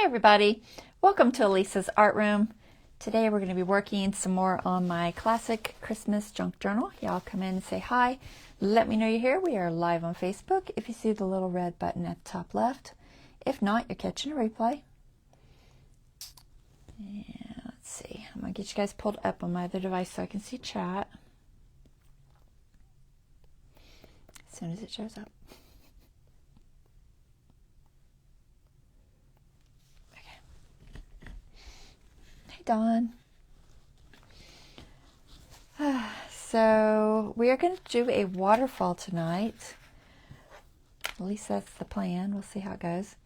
everybody, welcome to Elisa's Art Room. Today we're going to be working some more on my classic Christmas junk journal. Y'all come in and say hi. Let me know you're here. We are live on Facebook if you see the little red button at the top left. If not, you're catching a replay. And let's see, I'm going to get you guys pulled up on my other device so I can see chat as soon as it shows up. Dawn. So we are going to do a waterfall tonight. At least that's the plan. We'll see how it goes.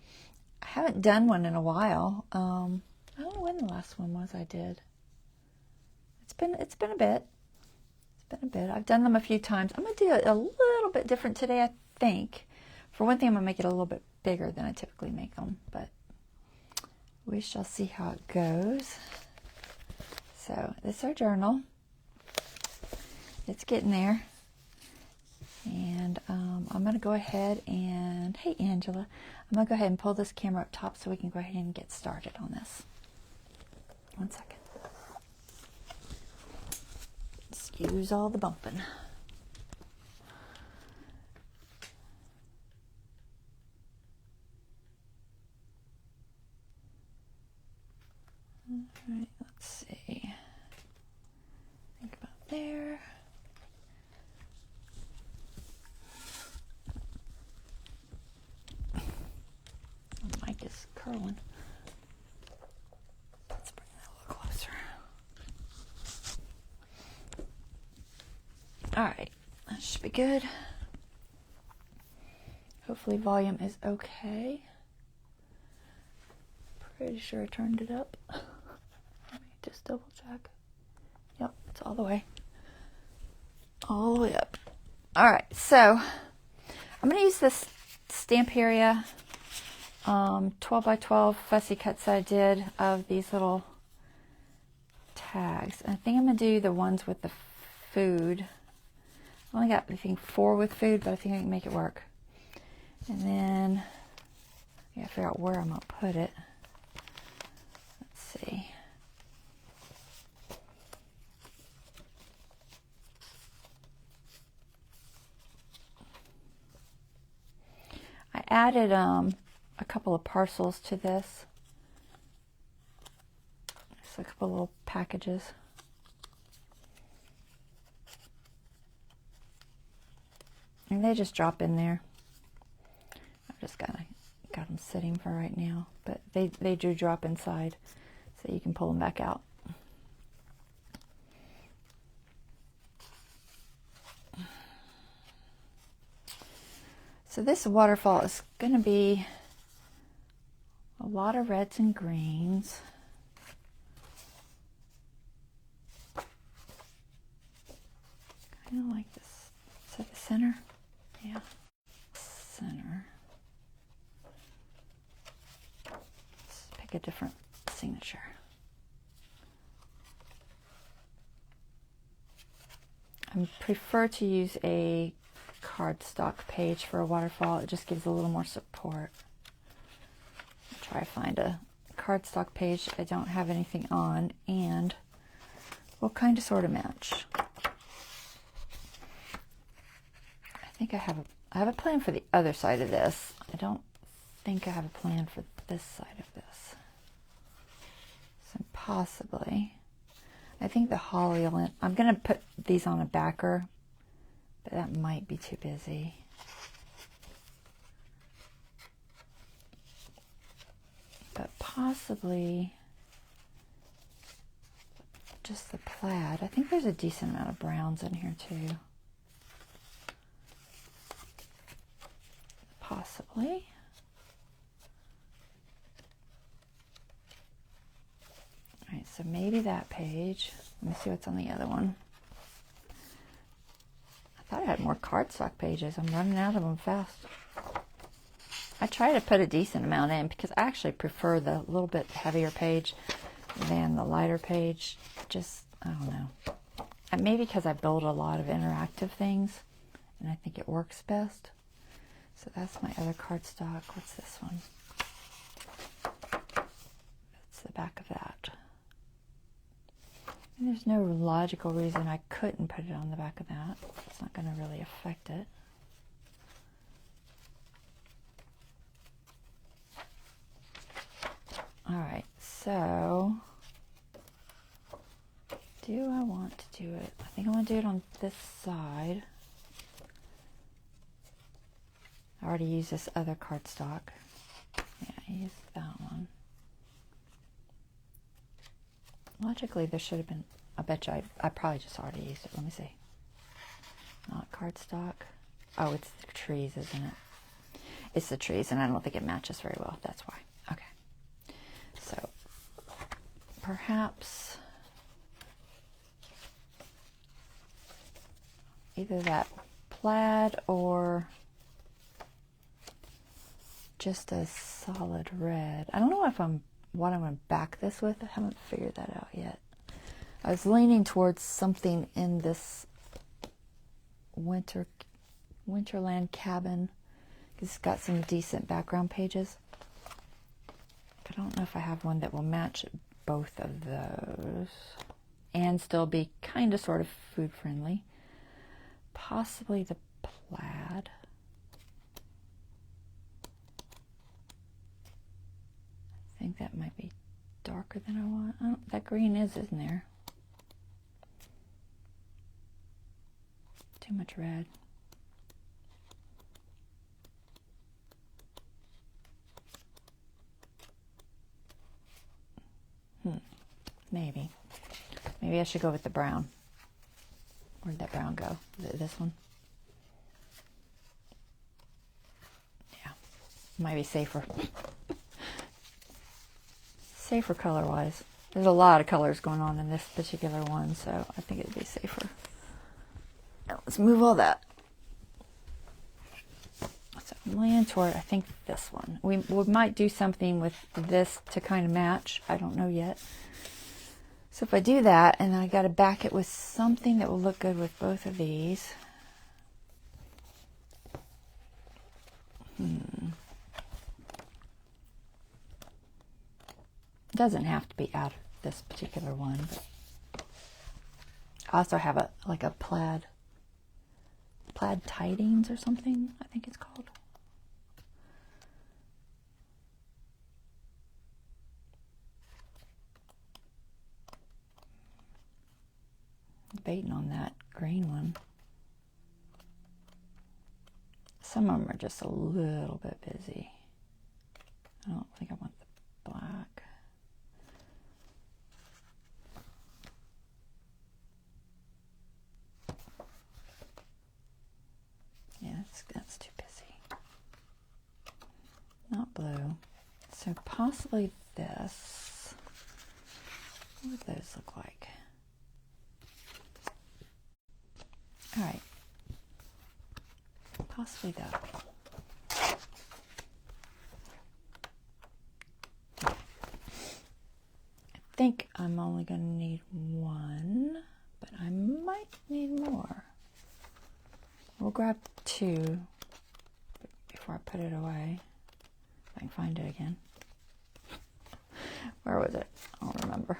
I haven't done one in a while. I don't know when the last one was I did. It's been a bit. I've done them a few times. I'm going to do it a little bit different today, I think. For one thing, I'm going to make it a little bit bigger than I typically make them, but we shall see how it goes. So this is our journal. It's getting there. And I'm going to go ahead and, hey Angela, I'm going to go ahead and pull this camera up top so we can go ahead and get started on this. 1 second. Excuse all the bumping. All right, let's see. Think about there. The mic is curling. Let's bring that a little closer. All right, that should be good. Hopefully volume is okay. Pretty sure I turned it up. Let me just double check. Yep, it's all the way up. All right, so I'm going to use this Stamperia 12 by 12 fussy cuts that I did of these little tags. And I think I'm going to do the ones with the food. I only got, I think, 4 with food, but I think I can make it work. And then I gotta figure out where I'm going to put it. Let's see. I added a couple of parcels to this. Just a couple of little packages. And they just drop in there. I've just got them sitting for right now, but they do drop inside, so you can pull them back out. So this waterfall is going to be a lot of reds and greens. Kind of like this. Is that the center? Yeah. Center. Let's pick a different signature. I prefer to use a cardstock page for a waterfall. It just gives a little more support. I'll try to find a cardstock page I don't have anything on and will kind of sort of match. I think I have a plan for the other side of this. I don't think I have a plan for this side of this. So possibly. I think the holly will, I'm going to put these on a backer, but that might be too busy. But possibly just the plaid. I think there's a decent amount of browns in here too. Possibly. All right, so maybe that page. Let me see what's on the other one. I thought I had more cardstock pages. I'm running out of them fast. I try to put a decent amount in because I actually prefer the little bit heavier page than the lighter page. Just, I don't know. Maybe because I build a lot of interactive things and I think it works best. So that's my other cardstock. What's this one? That's the back of that. And there's no logical reason I couldn't put it on the back of that. It's not going to really affect it. Alright, so do I want to do it? I think I want to do it on this side. I already used this other cardstock. Yeah, I used that one. Logically, there should have been, I bet you I probably just already used it. Let me see. Not cardstock. Oh, it's the trees, isn't it? It's the trees, and I don't think it matches very well. That's why. Okay. So, perhaps either that plaid or just a solid red. I don't know if what I'm going to back this with. I haven't figured that out yet. I was leaning towards something in this Winterland cabin. It's got some decent background pages. I don't know if I have one that will match both of those and still be kind of sort of food friendly. Possibly the plaid. I think that might be darker than I want. Oh, that green isn't there? Too much red. Maybe. Maybe I should go with the brown. Where'd that brown go? Is it this one? Yeah. Might be safer. Safer color-wise. There's a lot of colors going on in this particular one, so I think it'd be safer. Now let's move all that. So I'm leaning toward, I think, this one. We might do something with this to kind of match. I don't know yet. So if I do that, and then I got to back it with something that will look good with both of these. It doesn't have to be out of this particular one, but I also have like a plaid tidings or something, I think it's called. Debating on that green one. Some of them are just a little bit busy. I don't think I want the black. Yeah, that's too busy. Not blue. So possibly this. What would those look like? All right. Possibly that. I think I'm only going to need one, but I might need more. We'll grab two before I put it away. If I can find it again. Where was it? I don't remember.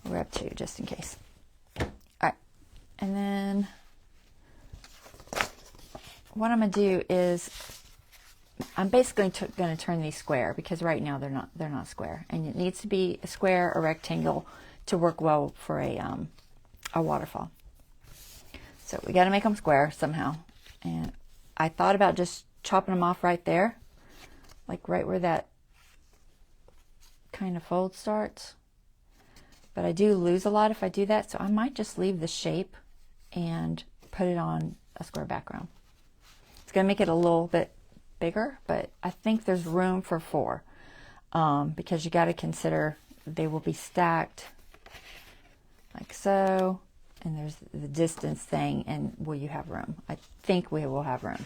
We'll grab two just in case. Alright. And then what I'm going to do is I'm basically going to turn these square because right now they're not square. And it needs to be a square or rectangle to work well for a waterfall. So we got to make them square somehow. And I thought about just chopping them off right there, like right where that kind of fold starts. But I do lose a lot if I do that, so I might just leave the shape and put it on a square background. It's going to make it a little bit bigger, but I think there's room for 4 because you got to consider they will be stacked like so, and there's the distance thing, and will you have room? I think we will have room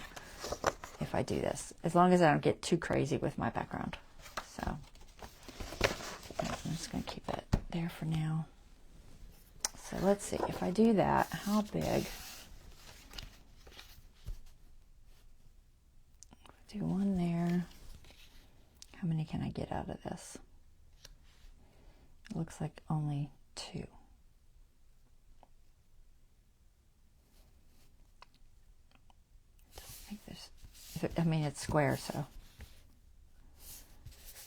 if I do this, as long as I don't get too crazy with my background. So I'm just going to keep it there for now. So let's see, if I do that, how big? Do one there. can I get out of this? It looks like only 2. I mean, it's square, so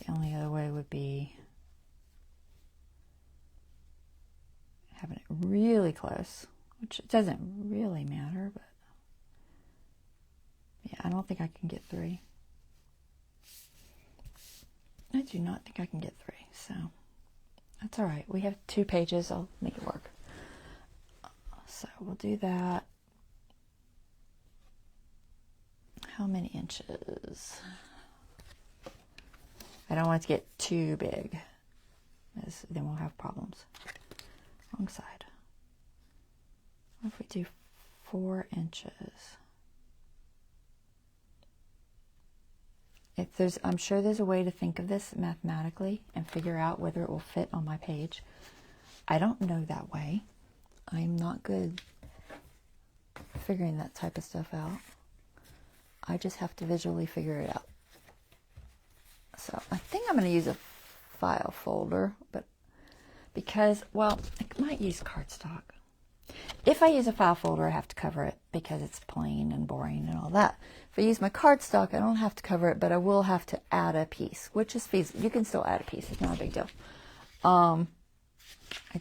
the only other way would be having it really close, which it doesn't really matter, but yeah, I don't think I can get 3. I do not think I can get 3, so that's all right. We have 2 pages. I'll make it work. So we'll do that. How many inches? I don't want it to get too big, as then we'll have problems. Wrong side. What if we do 4 inches? I'm sure there's a way to think of this mathematically and figure out whether it will fit on my page. I don't know that way. I'm not good figuring that type of stuff out. I just have to visually figure it out. So I think I'm going to use a file folder, but because, well, I might use cardstock. If I use a file folder, I have to cover it because it's plain and boring and all that. If I use my cardstock, I don't have to cover it, but I will have to add a piece, which is feasible. You can still add a piece. It's not a big deal. I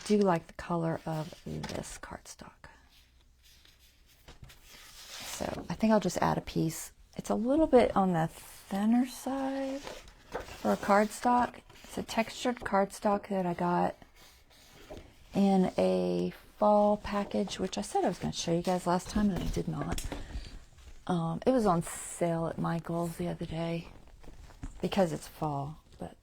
do like the color of this cardstock. So I think I'll just add a piece. It's a little bit on the thinner side for a cardstock. It's a textured cardstock that I got in a fall package, which I said I was going to show you guys last time, and I did not. It was on sale at Michael's the other day because it's fall, but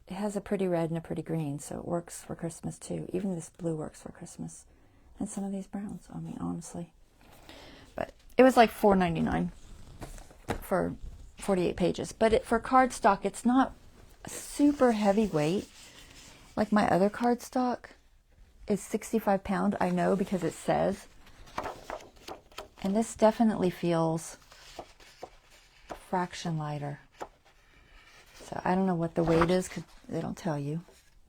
it has a pretty red and a pretty green, so it works for Christmas too. Even this blue works for Christmas, and some of these browns, I mean, honestly. But it was like $4.99 for 48 pages. But for cardstock, it's not super heavyweight like my other cardstock. Is 65 pound, I know, because it says. And this definitely feels a fraction lighter. So I don't know what the weight is because they don't tell you.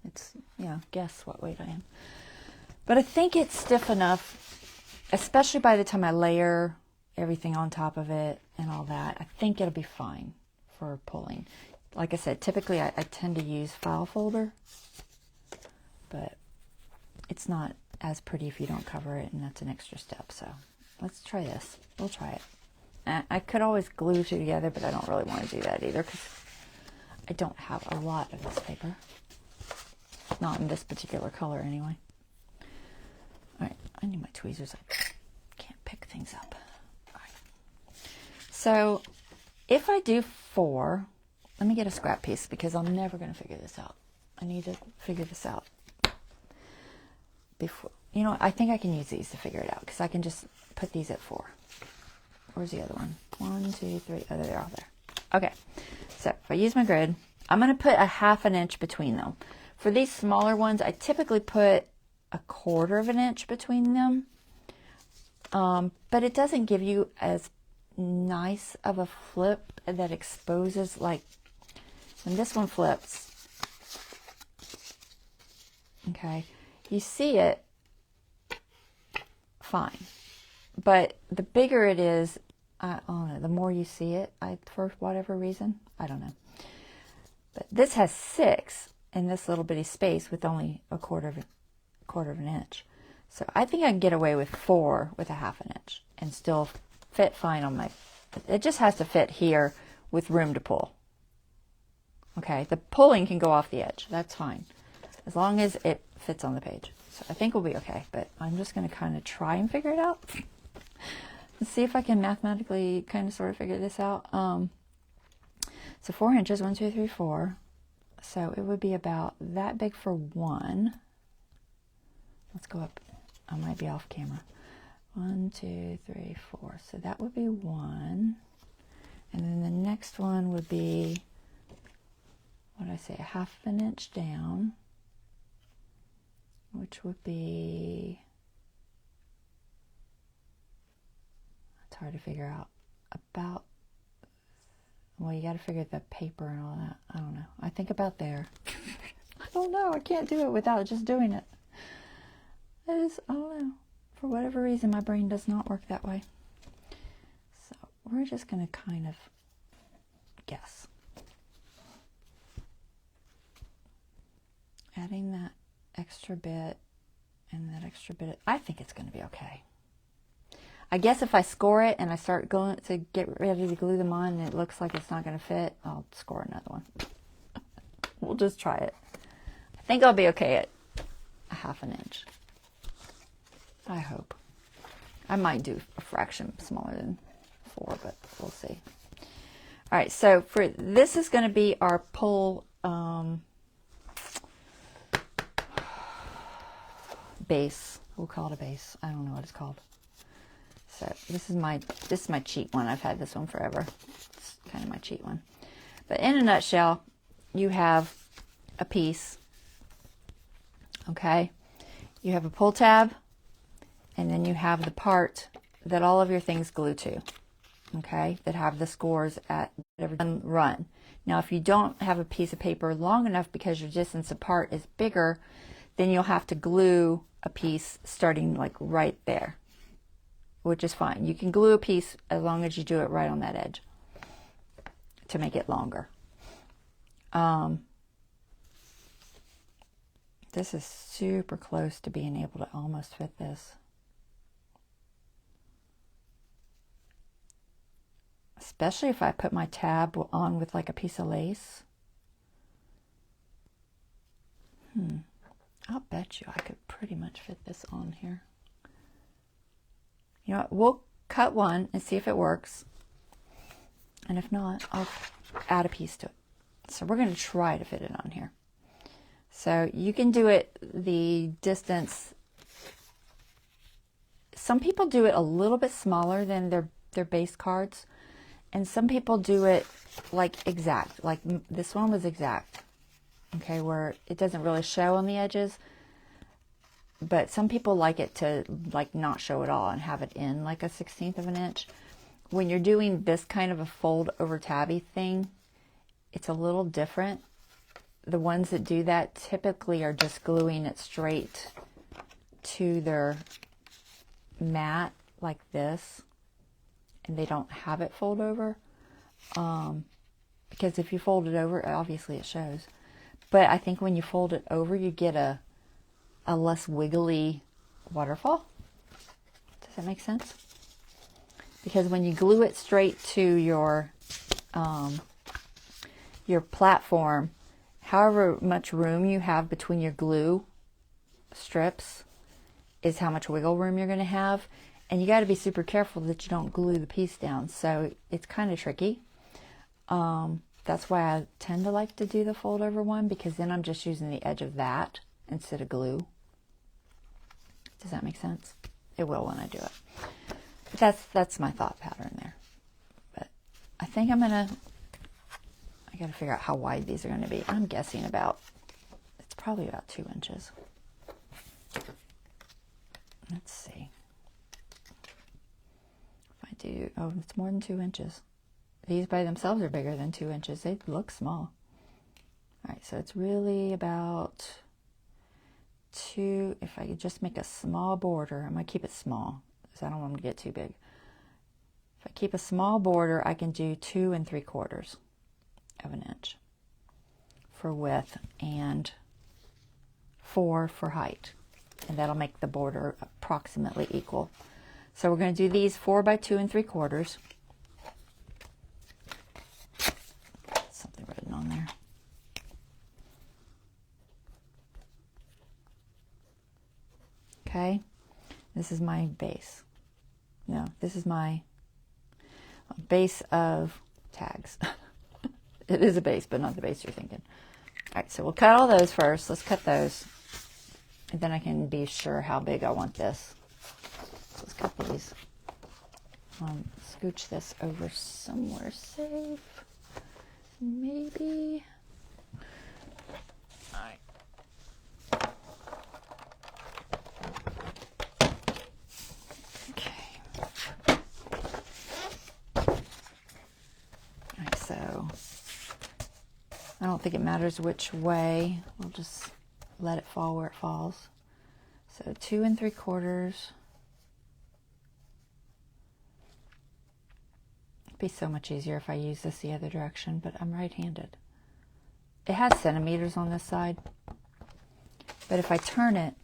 It's, you know, guess what weight I am. But I think it's stiff enough, especially by the time I layer everything on top of it and all that. I think it'll be fine for pulling. Like I said, typically I tend to use file folder, but it's not as pretty if you don't cover it, and that's an extra step. So let's try this. We'll try it. I could always glue 2 together, but I don't really want to do that either because I don't have a lot of this paper. Not in this particular color anyway. All right, I need my tweezers. I can't pick things up. All right. So if I do 4, let me get a scrap piece because I'm never going to figure this out. I need to figure this out before, you know, I think I can use these to figure it out because I can just put these at 4. Where's the other one? 1, 2, 3. Oh, they're all there. Okay, so if I use my grid, I'm going to put a 1/2 inch between them. For these smaller ones, I typically put a 1/4 inch between them, but it doesn't give you as nice of a flip that exposes, like when this one flips, okay, you see it fine, but the bigger it is, I don't know, the more you see it, for whatever reason, I don't know. But this has 6 in this little bitty space with only a quarter of an inch. So I think I can get away with 4 with a 1/2 inch and still fit fine on my, it just has to fit here with room to pull. Okay, the pulling can go off the edge, that's fine, as long as it fits on the page. So I think we'll be okay, but I'm just going to kind of try and figure it out. Let's see if I can mathematically kind of sort of figure this out. So 4 inches, 1, 2, 3, 4. So it would be about that big for 1. Let's go up. I might be off camera. 1, 2, 3, 4. So that would be 1. And then the next one would be, what did I say, a 1/2 inch down, which would be, it's hard to figure out, about Well, you got to figure the paper and all that. I don't know. I think about there. I don't know. I can't do it without just doing it. I don't know. For whatever reason, my brain does not work that way. So we're just going to kind of guess. Adding that extra bit and that extra bit. I think it's going to be okay. I guess if I score it and I start going to get ready to glue them on and it looks like it's not going to fit, I'll score another one. We'll just try it. I think I'll be okay at a 1/2 inch. I hope. I might do a fraction smaller than 4, but we'll see. All right, so for this is going to be our pull base. We'll call it a base. I don't know what it's called. So this is my cheat one. I've had this one forever. It's kind of my cheat one. But in a nutshell, you have a piece. Okay, you have a pull tab, and then you have the part that all of your things glue to. Okay, that have the scores at every run. Now, if you don't have a piece of paper long enough because your distance apart is bigger, then you'll have to glue a piece starting like right there, which is fine. You can glue a piece as long as you do it right on that edge to make it longer. This is super close to being able to almost fit this. Especially if I put my tab on with like a piece of lace. I'll bet you I could pretty much fit this on here. You know what? We'll cut one and see if it works. And if not, I'll add a piece to it. So we're going to try to fit it on here. So you can do it the distance. Some people do it a little bit smaller than their base cards. And some people do it like exact. Like this one was exact. Okay, where it doesn't really show on the edges. But some people like it to like not show at all and have it in like a 1/16 of an inch. When you're doing this kind of a fold over tabby thing, it's a little different. The ones that do that typically are just gluing it straight to their mat like this, and they don't have it fold over. Because if you fold it over, obviously it shows. But I think when you fold it over, you get a less wiggly waterfall. Does that make sense? Because when you glue it straight to your platform, however much room you have between your glue strips is how much wiggle room you're going to have. And you got to be super careful that you don't glue the piece down. So it's kind of tricky. That's why I tend to like to do the fold over one, because then I'm just using the edge of that instead of glue. Does that make sense? It will when I do it. But that's my thought pattern there. But I think I got to figure out how wide these are going to be. I'm guessing it's probably about 2 inches. Let's see. If I do, it's more than 2 inches. These by themselves are bigger than 2 inches. They look small. All right, so it's really about 2. If I could just make a small border, I'm going to keep it small because I don't want them to get too big. If I keep a small border, I can do 2 3/4 of an inch for width and 4 for height. And that'll make the border approximately equal. So we're going to do these 4 by 2 3/4. Something written on there. Okay, this is my base. No, this is my base of tags. It is a base, but not the base you're thinking. All right, so we'll cut all those first. Let's cut those. And then I can be sure how big I want this. So let's cut these. Scooch this over somewhere safe. Maybe. All right. Okay. All right, so think it matters which way. We'll just let it fall where it falls. So 2 3/4. It'd be so much easier if I use this the other direction, but I'm right-handed. It has centimeters on this side, but if I turn it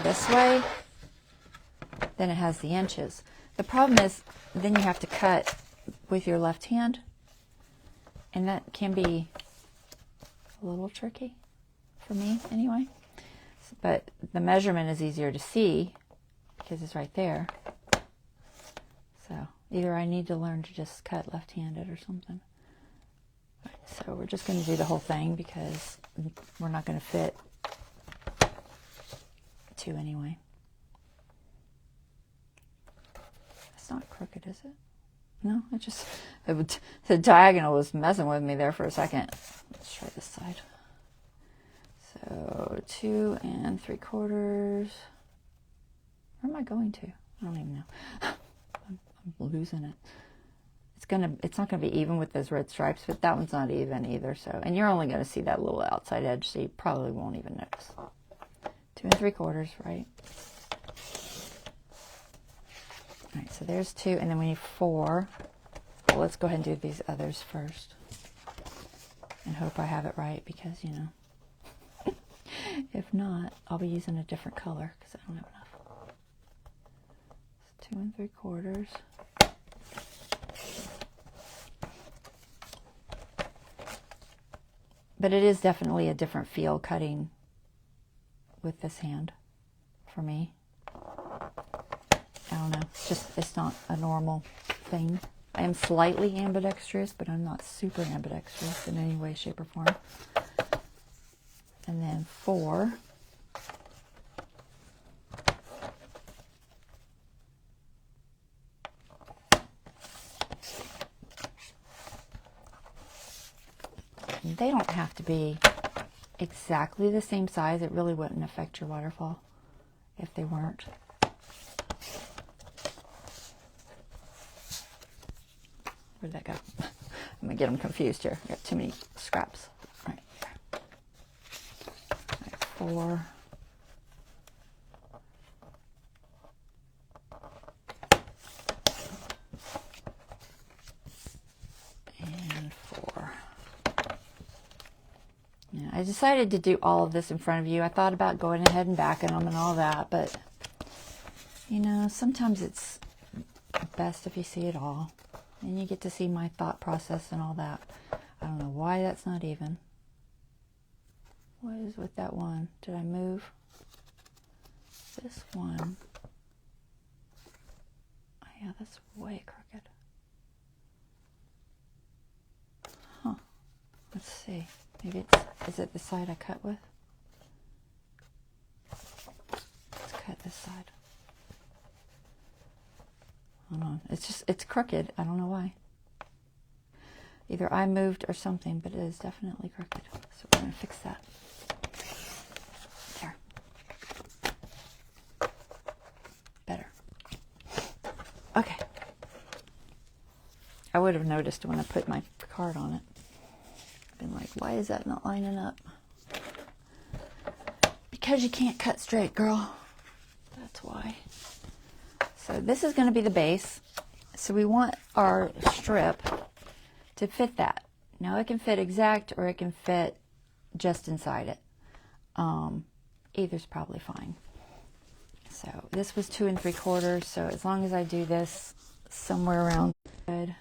this way, then it has the inches. The problem is then you have to cut with your left hand, and that can be a little tricky for me anyway. But the measurement is easier to see because it's right there. So either I need to learn to just cut left-handed or something. Right, so we're just going to do the whole thing because we're not going to fit 2 anyway. It's not crooked, is it? No, the diagonal was messing with me there for a second. Let's try this side. So 2 3/4. Where am I going to? I don't even know. I'm losing it. It's not gonna be even with those red stripes, but that one's not even either. So, and you're only gonna see that little outside edge, so you probably won't even notice. 2 3/4, right? All right, so there's 2, and then we need 4. Well, let's go ahead and do these others first, and hope I have it right because if not, I'll be using a different color because I don't have enough. It's 2 3/4. But it is definitely a different feel cutting with this hand for me. I don't know. It's not a normal thing. I am slightly ambidextrous, but I'm not super ambidextrous in any way, shape, or form. And then 4. They don't have to be exactly the same size. It really wouldn't affect your waterfall if they weren't. Where'd that go? I'm gonna get them confused here. I got too many scraps. All right. All right, 4. And 4. Yeah, I decided to do all of this in front of you. I thought about going ahead and backing them and all that, but sometimes it's best if you see it all. And you get to see my thought process and all that. I don't know why that's not even. What is with that one? Did I move this one? Oh, yeah, that's way crooked. Huh. Let's see. Maybe is it the side I cut with? Let's cut this side. Hold on. It's crooked. I don't know why. Either I moved or something, but it is definitely crooked. So we're going to fix that. There. Better. Okay. I would have noticed when I put my card on it. I've been like, why is that not lining up? Because you can't cut straight, girl. That's why. So this is going to be the base. So we want our strip to fit that. Now it can fit exact or it can fit just inside it. Either's probably fine. So this was 2 3/4. So as long as I do this somewhere around good.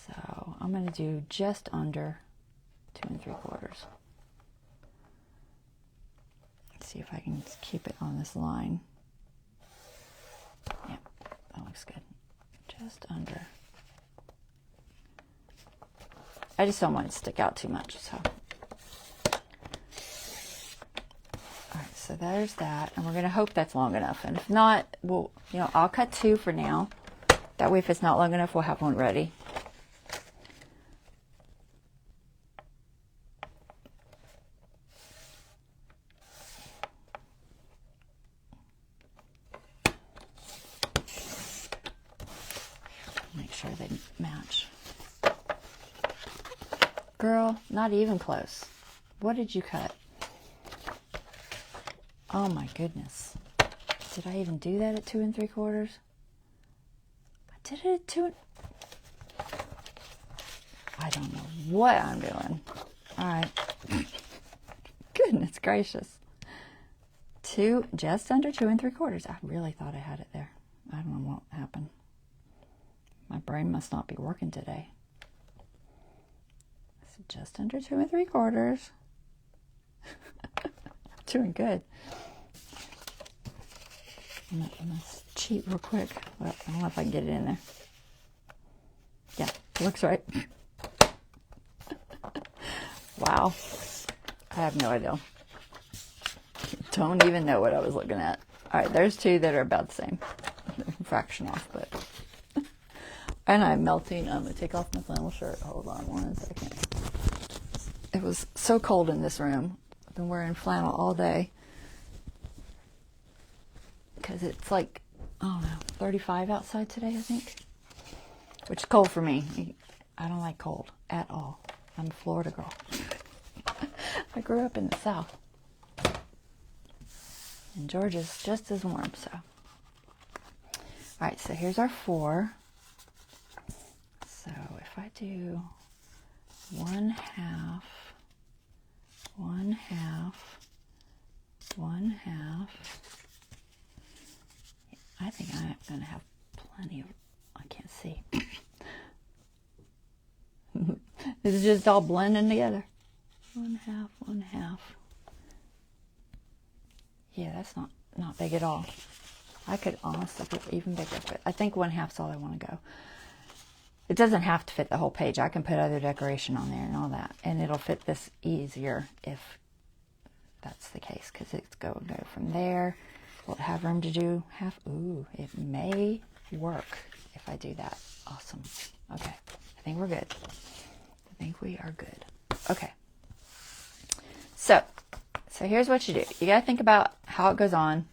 So I'm going to do just under 2 3/4. Let's see if I can keep it on this line. Yeah, that looks good. Just under. I just don't want it to stick out too much, so. Alright, so there's that, and we're going to hope that's long enough, and if not, I'll cut 2 for now. That way if it's not long enough, we'll have one ready. Make sure they match. Girl, not even close. What did you cut? Oh my goodness. Did I even do that at 2 3/4? I did it at 2. I don't know what I'm doing. All right. Goodness gracious. Just under 2 3/4. I really thought I had it there. I don't know what happened. My brain must not be working today. So just under 2 3/4. Doing good. I'm gonna cheat real quick. Well, I don't know if I can get it in there. Yeah, looks right. Wow. I have no idea. Don't even know what I was looking at. All right, there's 2 that are about the same. Fraction off, but. And I'm melting. I'm going to take off my flannel shirt. Hold on 1 second. It was so cold in this room. I've been wearing flannel all day. Because it's like, I don't know, 35 outside today, I think. Which is cold for me. I don't like cold at all. I'm a Florida girl. I grew up in the South. And Georgia's just as warm, so. All right, so here's our 4. So if I do 1/2, 1/2, 1/2, I think I'm going to have plenty of, I can't see. This is just all blending together. 1/2, 1/2. Yeah, that's not big at all. I could honestly go even bigger, but I think 1/2 is all I want to go. It doesn't have to fit the whole page. I can put other decoration on there and all that, and it'll fit this easier if that's the case, because it's go from there. Will it have room to do half? Ooh, it may work if I do that. Awesome. Okay, I think we're good. I think we are good. Okay. So here's what you do. You got to think about how it goes on.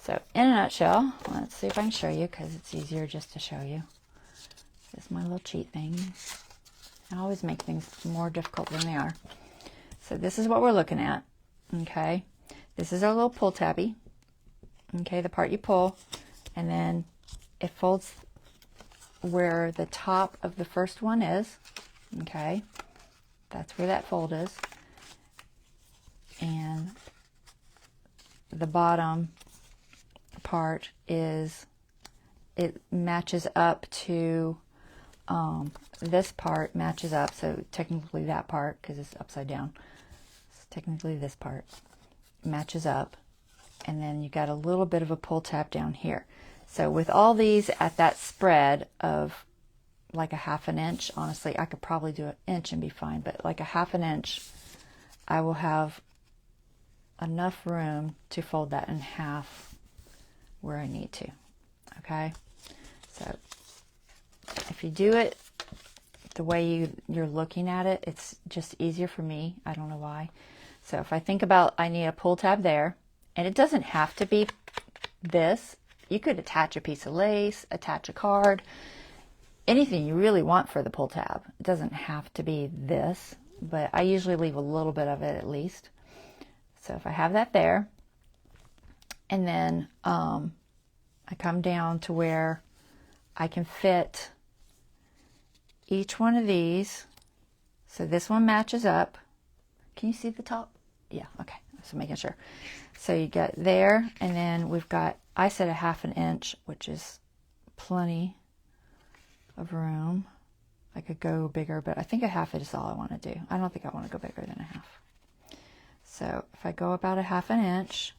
So in a nutshell, let's see if I can show you, because it's easier just to show you. This is my little cheat thing. I always make things more difficult than they are. So this is what we're looking at. Okay. This is our little pull tabby. Okay, the part you pull, and then it folds where the top of the first one is. Okay. That's where that fold is. And the bottom part is, it matches up to this part matches up, so technically that part, because it's upside down, so technically this part matches up, and then you got a little bit of a pull tab down here. So with all these at that spread of like a 1/2 inch, honestly I could probably do 1 inch and be fine, but like a 1/2 inch, I will have enough room to fold that in half where I need to. Okay, so if you do it the way you're looking at it, it's just easier for me. I don't know why. So if I think about, I need a pull tab there, and it doesn't have to be this. You could attach a piece of lace, attach a card, anything you really want for the pull tab. It doesn't have to be this, but I usually leave a little bit of it at least. So if I have that there, and then I come down to where I can fit each one of these. So this one matches up. Can you see the top? Yeah, okay. So making sure. So you get there, and then we've got, I said a 1/2 inch, which is plenty of room. I could go bigger, but I think a 1/2 is all I want to do. I don't think I want to go bigger than a 1/2. So if I go about a 1/2 inch,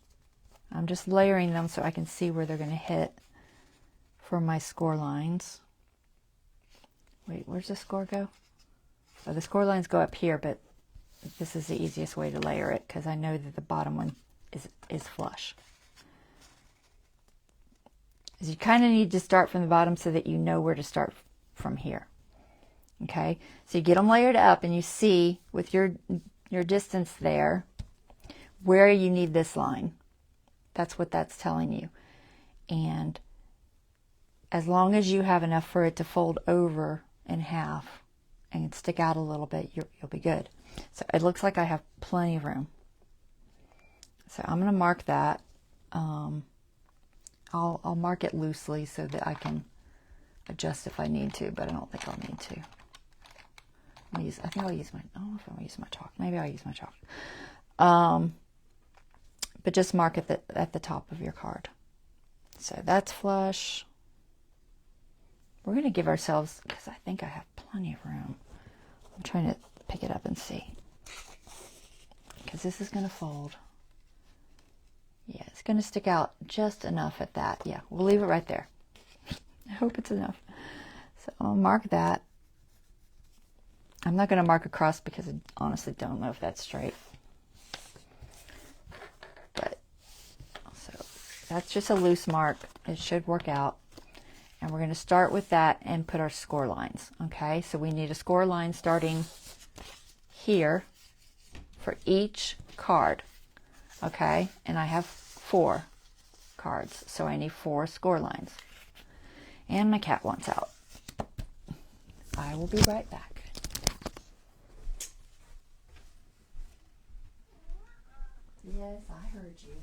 I'm just layering them so I can see where they're going to hit for my score lines. Wait, where's the score go? Oh, the score lines go up here, but this is the easiest way to layer it because I know that the bottom one is flush. You kind of need to start from the bottom so that you know where to start from here. Okay, so you get them layered up and you see with your distance there where you need this line. That's what that's telling you. And as long as you have enough for it to fold over in half, and stick out a little bit, you'll be good. So it looks like I have plenty of room. So I'm going to mark that. I'll mark it loosely so that I can adjust if I need to, but I don't think I'll need to. I think I'll use my, I don't know if I'll use my chalk. Maybe I'll use my chalk. But just mark it at the top of your card. So that's flush. We're going to give ourselves, because I think I have plenty of room. I'm trying to pick it up and see. Because this is going to fold. Yeah, it's going to stick out just enough at that. Yeah, we'll leave it right there. I hope it's enough. So I'll mark that. I'm not going to mark across because I honestly don't know if that's straight. But, so that's just a loose mark. It should work out. And we're going to start with that and put our score lines. Okay, so we need a score line starting here for each card. Okay, and I have 4 cards, so I need 4 score lines. And my cat wants out. I will be right back. Yes, I heard you.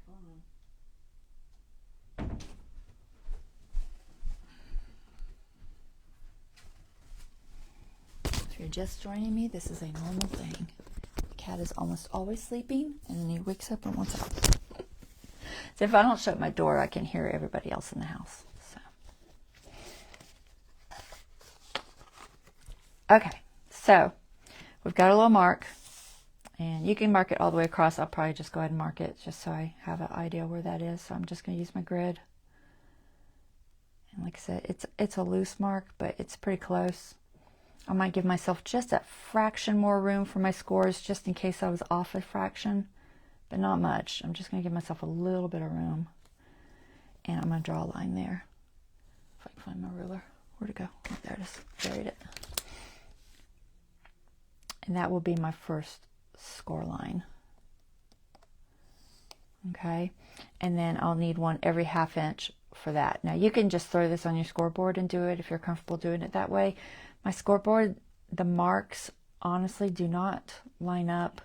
Come on. If you're just joining me, this is a normal thing. The cat is almost always sleeping, and then he wakes up and wants out. So if I don't shut my door, I can hear everybody else in the house. So. Okay, so we've got a little mark, and you can mark it all the way across. I'll probably just go ahead and mark it just so I have an idea where that is. So I'm just going to use my grid. And like I said, it's a loose mark, but it's pretty close. I might give myself just a fraction more room for my scores just in case I was off a fraction, but not much. I'm just going to give myself a little bit of room. And I'm going to draw a line there. If I can find my ruler. Where'd it go? Oh, there it is. Buried it. And that will be my first score line. Okay. And then I'll need one every 1/2 inch for that. Now you can just throw this on your scoreboard and do it if you're comfortable doing it that way. My scoreboard, the marks honestly do not line up.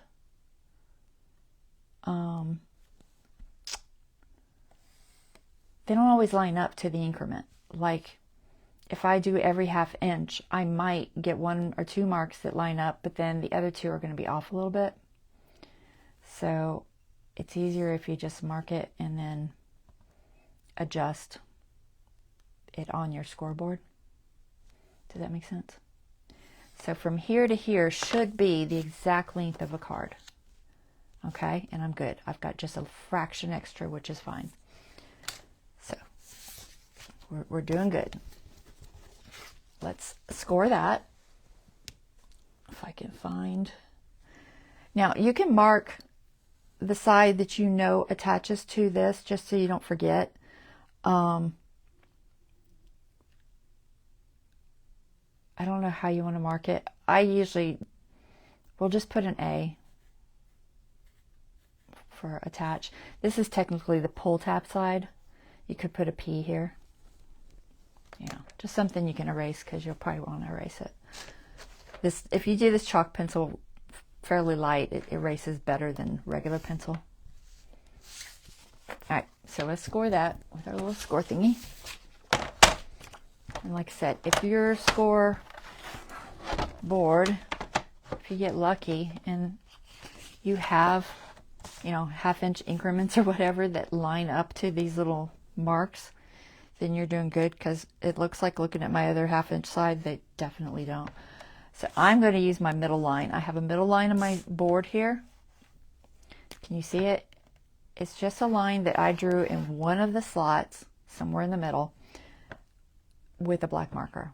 They don't always line up to the increment. Like if I do every 1/2 inch, I might get 1 or 2 marks that line up, but then the other 2 are going to be off a little bit. So it's easier if you just mark it and then adjust it on your scoreboard. Does that make sense? So from here to here should be the exact length of a card. Okay, and I'm good. I've got just a fraction extra, which is fine. So we're doing good. Let's score that. If I can find. Now you can mark the side that you know attaches to this just so you don't forget. I don't know how you want to mark it. I usually will just put an A for attach. This is technically the pull tab side. You could put a P here. Yeah, just something you can erase because you'll probably want to erase it. This, if you do this chalk pencil fairly light, it erases better than regular pencil. All right, so let's score that with our little score thingy. And like I said, if your score board, if you get lucky and you have, you know, 1/2 inch increments or whatever that line up to these little marks, then you're doing good, because it looks like, looking at my other 1/2 inch side, they definitely don't. So I'm going to use my middle line. I have a middle line on my board here. Can you see it? It's just a line that I drew in one of the slots, somewhere in the middle, with a black marker.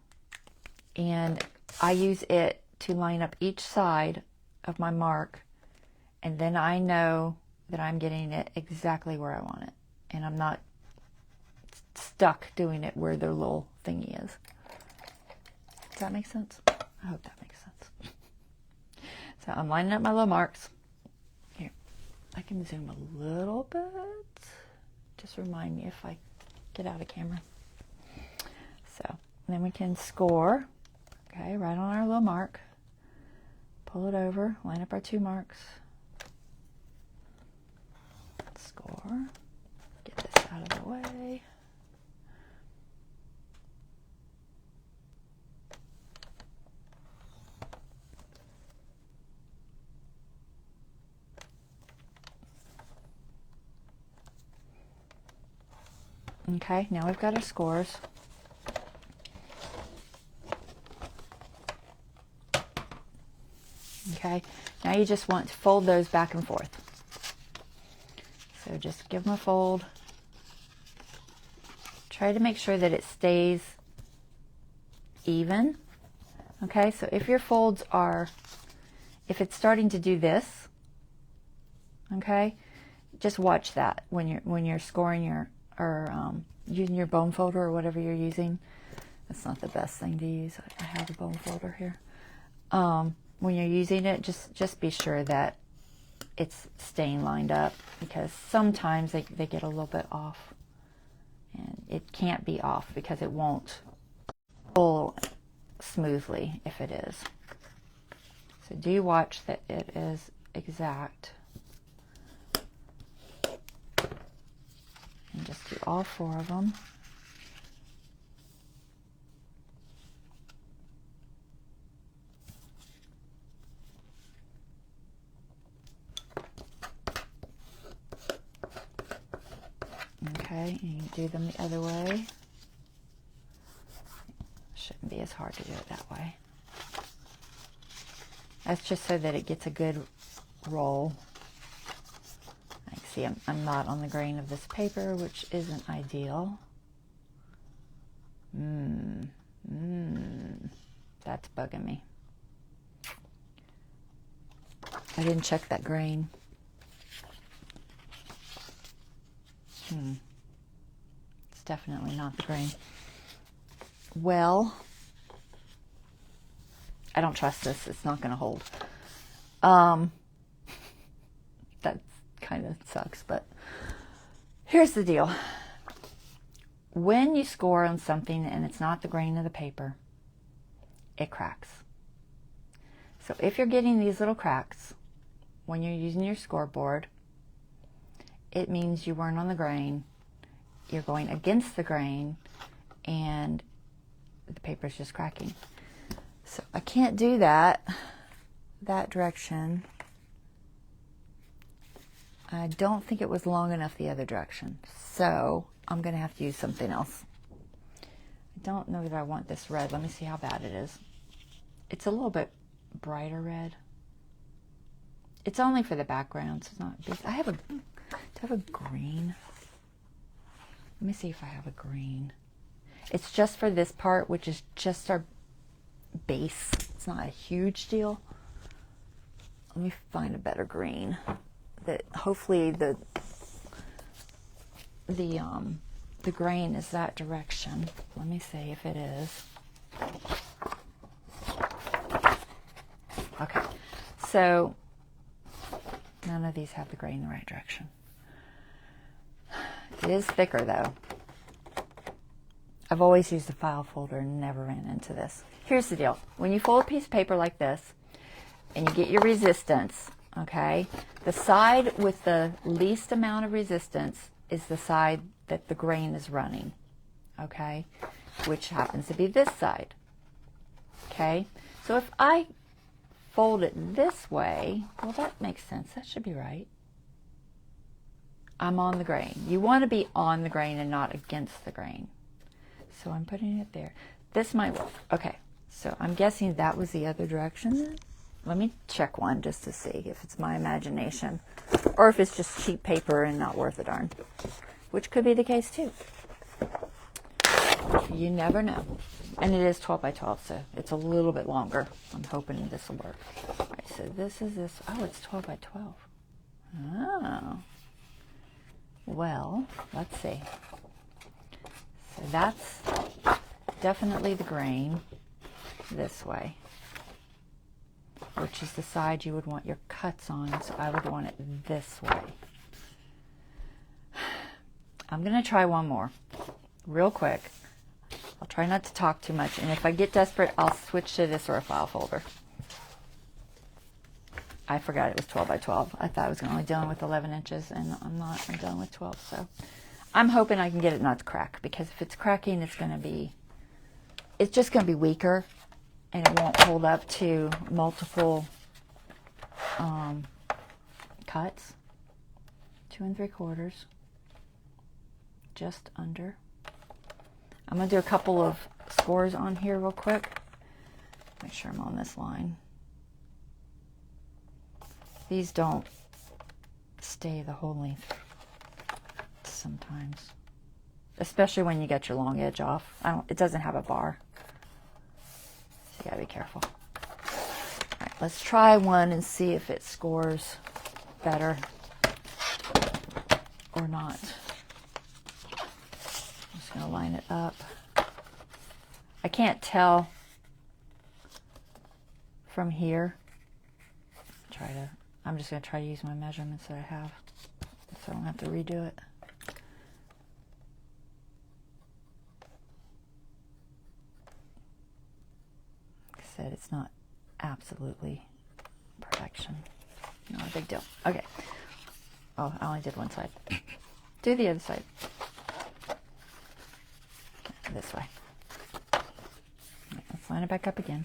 And I use it to line up each side of my mark, and then I know that I'm getting it exactly where I want it, and I'm not stuck doing it where the little thingy is. Does that make sense? I hope that makes sense. So I'm lining up my little marks. Here, I can zoom a little bit. Just remind me if I get out of camera. So then we can score. Okay, right on our little mark. Pull it over, line up our 2 marks. Score. Get this out of the way. Okay, now we've got our scores. Okay, now you just want to fold those back and forth. So just give them a fold. Try to make sure that it stays even. Okay, so if your folds are, if it's starting to do this, okay, just watch that when you're scoring your, or using your bone folder or whatever you're using. That's not the best thing to use. I have a bone folder here. When you're using it, just be sure that it's staying lined up, because sometimes they get a little bit off, and it can't be off because it won't pull smoothly if it is. So do watch that it is exact, and just do all 4 of them. Okay, and you do them the other way. Shouldn't be as hard to do it that way. That's just so that it gets a good roll. I see I'm not on the grain of this paper, which isn't ideal. That's bugging me. I didn't check that grain. It's definitely not the grain. Well, I don't trust this. It's not going to hold. That kind of sucks, but here's the deal. When you score on something and it's not the grain of the paper, it cracks. So if you're getting these little cracks when you're using your scoreboard, it means you weren't on the grain, you're going against the grain, and the paper's just cracking. So I can't do that direction. I don't think it was long enough the other direction, so I'm going to have to use something else. I don't know that I want this red. Let me see how bad it is. It's a little bit brighter red. It's only for the background, so it's not big. Do I have a green? Let me see if I have a green. It's just for this part, which is just our base. It's not a huge deal. Let me find a better green that hopefully the grain is that direction. Let me see if it is. Okay, so none of these have the grain the right direction. It is thicker though. I've always used a file folder and never ran into this. Here's the deal. When you fold a piece of paper like this and you get your resistance, okay, the side with the least amount of resistance is the side that the grain is running, okay, which happens to be this side, okay? So if I fold it this way, well, that makes sense. That should be right. I'm on the grain. You want to be on the grain and not against the grain. So I'm putting it there. This might work. Okay, so I'm guessing that was the other direction. Let me check one just to see if it's my imagination or if it's just cheap paper and not worth a darn, which could be the case too. You never know. And it is 12 by 12, so it's a little bit longer. I'm hoping this will work. All right, so this is this. Oh, it's 12 by 12. Oh. Well, let's see. So that's definitely the grain this way, which is the side you would want your cuts on, so I would want it this way. I'm going to try one more real quick. I'll try not to talk too much, and if I get desperate, I'll switch to this or a file folder. I forgot it was 12 by 12. I thought I was only dealing with 11 inches, and I'm not. I'm dealing with 12, so I'm hoping I can get it not to crack, because if it's cracking, it's just going to be weaker, and it won't hold up to multiple cuts. 2 3/4, just under. I'm going to do a couple of scores on here real quick. Make sure I'm on this line. These don't stay the whole length sometimes, especially when you get your long edge off. It doesn't have a bar, so you gotta be careful. All right, let's try one and see if it scores better or not. I'm just gonna line it up. I can't tell from here. I'm just going to try to use my measurements that I have, so I don't have to redo it. Like I said, it's not absolutely perfection. Not a big deal. Okay. Oh, I only did one side. Do the other side. This way. Right, let's line it back up again.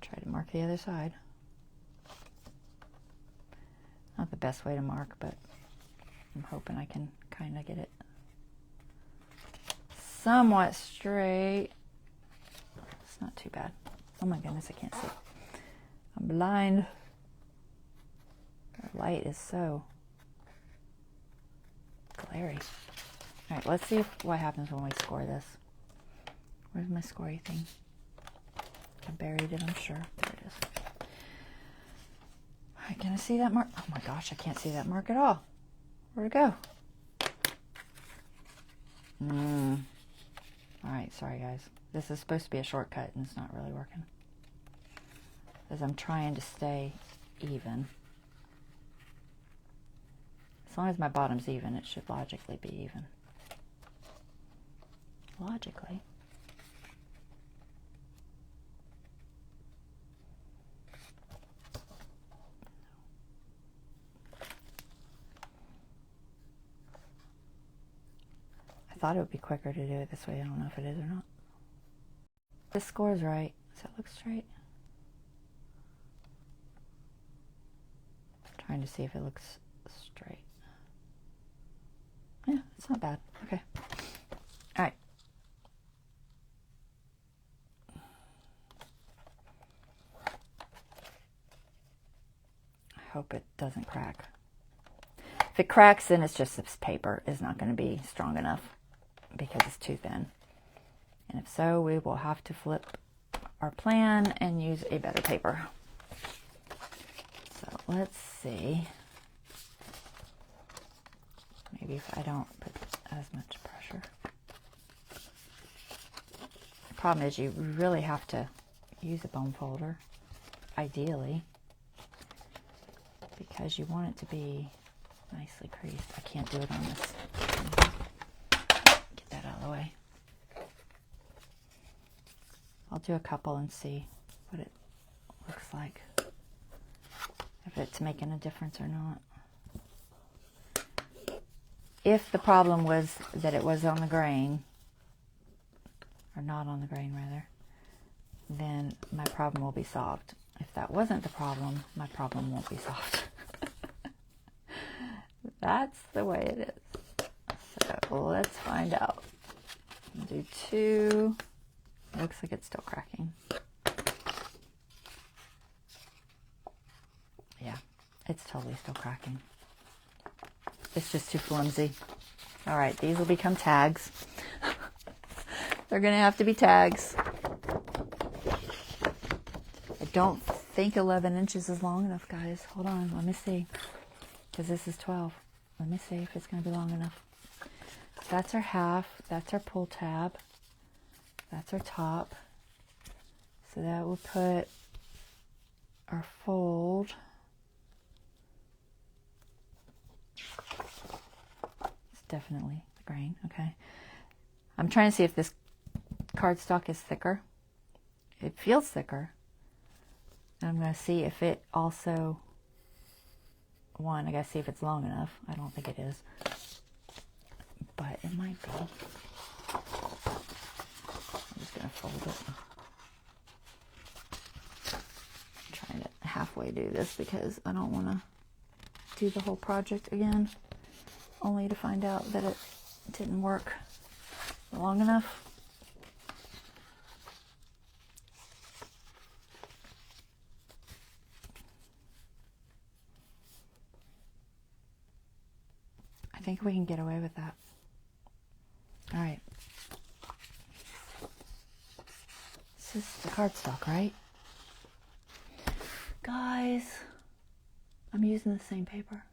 Try to mark the other side. Not the best way to mark, but I'm hoping I can kind of get it somewhat straight. It's not too bad. Oh my goodness, I can't see. I'm blind. The light is so glary. All right, let's see what happens when we score this. Where's my scory thing? I buried it, I'm sure. There it is. All right, can I see that mark? Oh my gosh, I can't see that mark at all. Where'd it go? All right, sorry guys. This is supposed to be a shortcut and it's not really working, because I'm trying to stay even. As long as my bottom's even, it should logically be even. Logically. I thought it would be quicker to do it this way. I don't know if it is or not. This score's right. Does that look straight? I'm trying to see if it looks straight. Yeah, it's not bad. Okay. All right. I hope it doesn't crack. If it cracks, then it's just this paper is not going to be strong enough because it's too thin. And if so, we will have to flip our plan and use a better paper. So let's see. Maybe if I don't put as much pressure. The problem is you really have to use a bone folder, ideally, because you want it to be nicely creased. I can't do it on this. Get that out of the way. I'll do a couple and see what it looks like, if it's making a difference or not. If the problem was that it was on the grain, or not on the grain rather, then my problem will be solved. If that wasn't the problem, my problem won't be solved. That's the way it is. So let's find out. Do 2. Looks like it's still cracking. Yeah, it's totally still cracking. It's just too flimsy. All right, these will become tags. They're going to have to be tags. I don't think 11 inches is long enough, guys. Hold on, let me see. Because this is 12. Let me see if it's going to be long enough. That's our half. That's our pull tab. That's our top. So that will put our fold. It's definitely the grain, okay. I'm trying to see if this cardstock is thicker. It feels thicker. And I'm going to see if it also, I got to see if it's long enough. I don't think it is, but it might be. I'm just going to fold it. I'm trying to halfway do this because I don't want to do the whole project again, only to find out that it didn't work long enough. I think we can get away with that. All right. This is the cardstock, right? Guys, I'm using the same paper.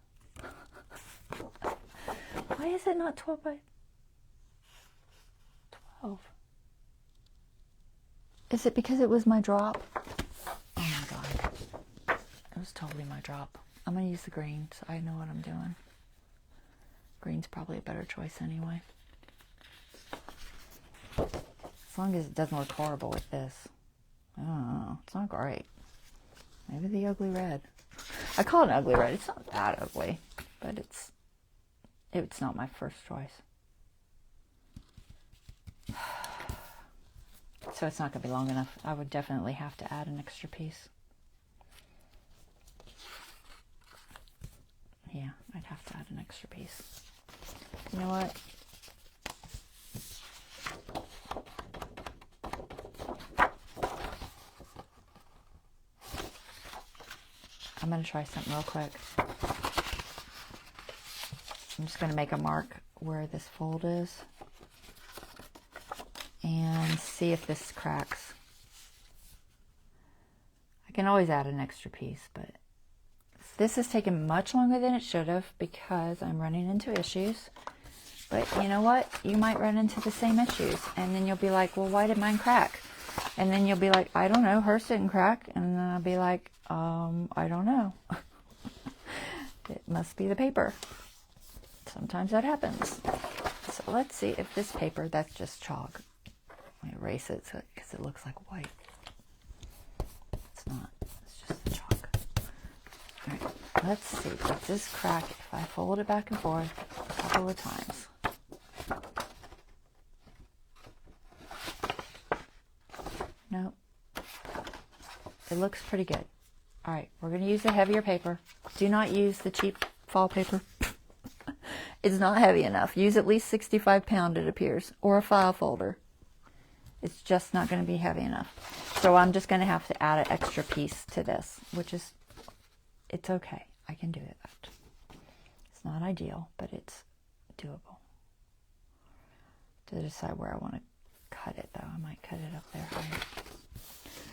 Why is it not 12 by 12? Is it because it was my drop? Oh my God. It was totally my drop. I'm going to use the green so I know what I'm doing. Green's probably a better choice anyway. As long as it doesn't look horrible with this. I don't know. It's not great. Maybe the ugly red. I call it an ugly red. It's not that ugly, but it's not my first choice. So it's not going to be long enough. I would definitely have to add an extra piece. Yeah, I'd have to add an extra piece. You know what? I'm going to try something real quick. I'm just going to make a mark where this fold is and see if this cracks. I can always add an extra piece, but this has taken much longer than it should have because I'm running into issues. But you know what? You might run into the same issues, and then you'll be like, well, why did mine crack? And then you'll be like, I don't know, hers didn't crack. And then I'll be like, I don't know. It must be the paper. Sometimes that happens. So let's see if this paper, that's just chalk. Let me erase it because it looks like white. It's not. It's just the chalk. All right. Let's see. Does this crack if I fold it back and forth a couple of times? Nope. It looks pretty good. All right, we're going to use a heavier paper. Do not use the cheap fall paper. It's not heavy enough. Use at least 65 pound, it appears, or a file folder. It's just not going to be heavy enough. So I'm just going to have to add an extra piece to this, which is, it's okay. I can do it. It's not ideal, but it's doable. To decide where I want to cut it, though. I might cut it up there higher.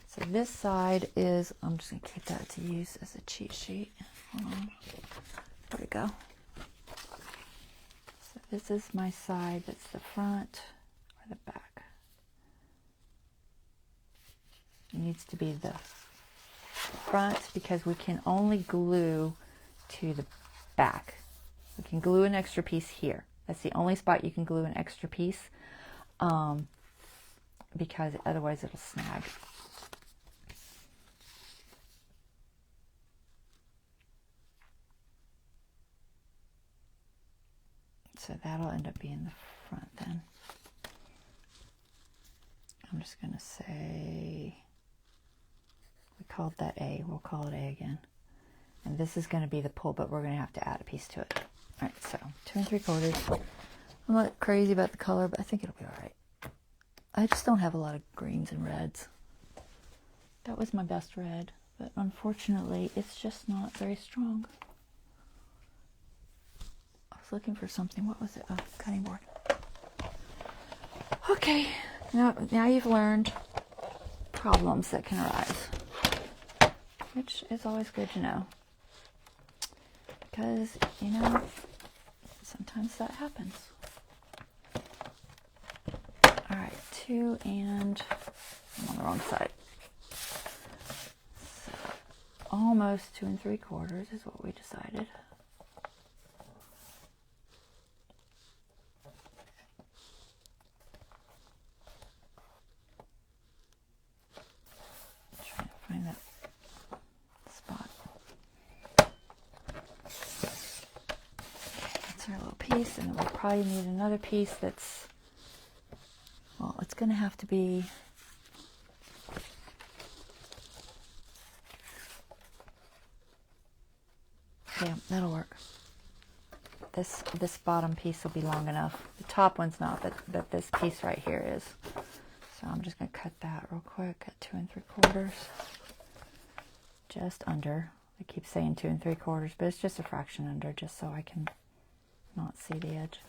So this side is, I'm just going to keep that to use as a cheat sheet. Hold on. There we go. So this is my side that's the front or the back. It needs to be the front because we can only glue to the back. We can glue an extra piece here. That's the only spot you can glue an extra piece because otherwise it'll snag. So that'll end up being the front then. I'm just going to say, we called that A, we'll call it A again. And this is going to be the pull, but we're going to have to add a piece to it. All right, so 2 3/4. I'm not crazy about the color, but I think it'll be all right. I just don't have a lot of greens and reds. That was my best red, but unfortunately, it's just not very strong. I was looking for something. What was it? Oh, cutting board. Okay, now you've learned problems that can arise, which is always good to know. Because, you know, sometimes that happens. All right, 2 and I'm on the wrong side. So, almost 2 3/4 is what we decided. piece, and we'll probably need another piece that's, well, it's going to have to be, yeah, that'll work. This bottom piece will be long enough. The top one's not, but this piece right here is. So I'm just going to cut that real quick at 2 3/4, just under. I keep saying 2 3/4, but it's just a fraction under, just so I can not see the edge.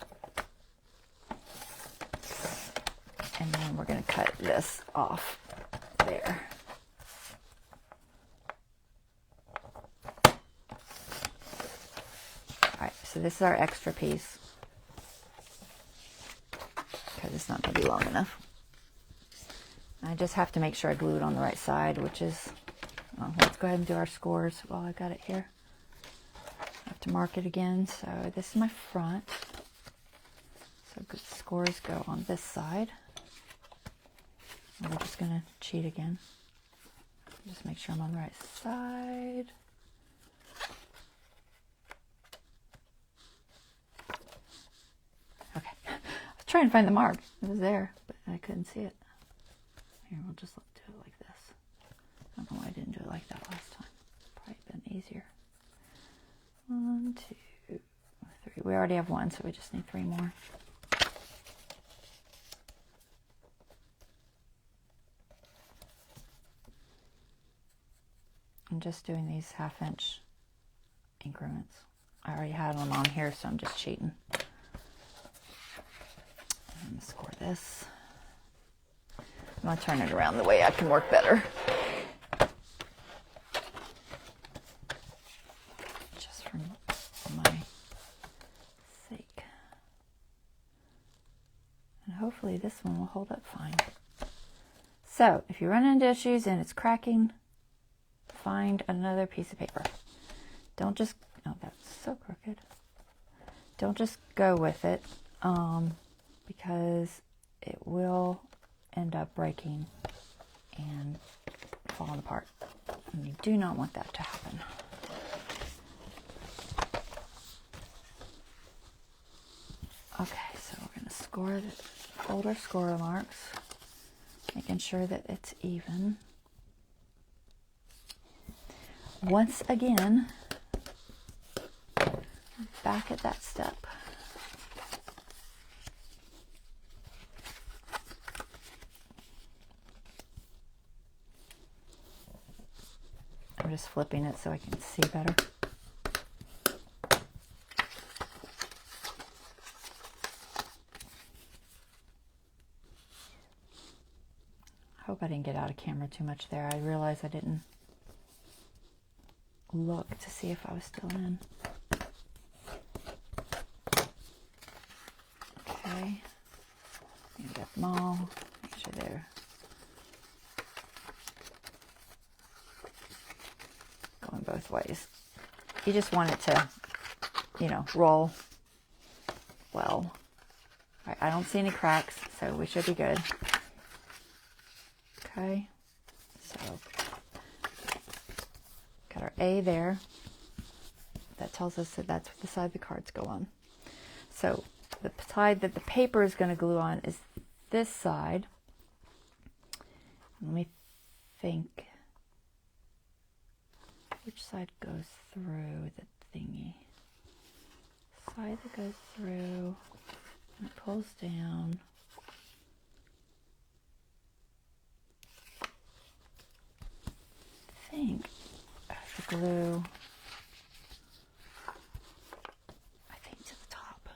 And then we're going to cut this off there. Alright, so this is our extra piece, because it's not going to be long enough. I just have to make sure I glue it on the right side, which is, well, let's go ahead and do our scores while I got it here. I have to mark it again. So this is my front. So good scores go on this side. And we're just going to cheat again. Just make sure I'm on the right side. Okay. I was trying to find the mark. It was there, but I couldn't see it. Here, we'll just do it like this. I don't know why I didn't do it like that last time. Probably been easier. 1, 2, 3. We already have 1, so we just need 3 more. I'm just doing these 1/2 inch increments. I already had them on here, so I'm just cheating. I'm going to score this. I'm going to turn it around the way I can work better. Just for my sake. And hopefully this one will hold up fine. So, if you run into issues and it's cracking, find another piece of paper. Don't just, oh, that's so crooked. Don't just go with it, because it will end up breaking and falling apart. And you do not want that to happen. Okay, so we're going to score the older score marks, making sure that it's even. Once again, back at that step. I'm just flipping it so I can see better. I hope I didn't get out of camera too much there. I realized I didn't look to see if I was still in. Okay. You got them all. Make sure they're going both ways. You just want it to, you know, roll well. All right, I don't see any cracks, so we should be good. Okay. So got our A there. That tells us that that's the side the cards go on. So the side that the paper is going to glue on is this side. Let me think. Which side goes through the thingy? Side that goes through and it pulls down. I think I have to glue, I think, to the top.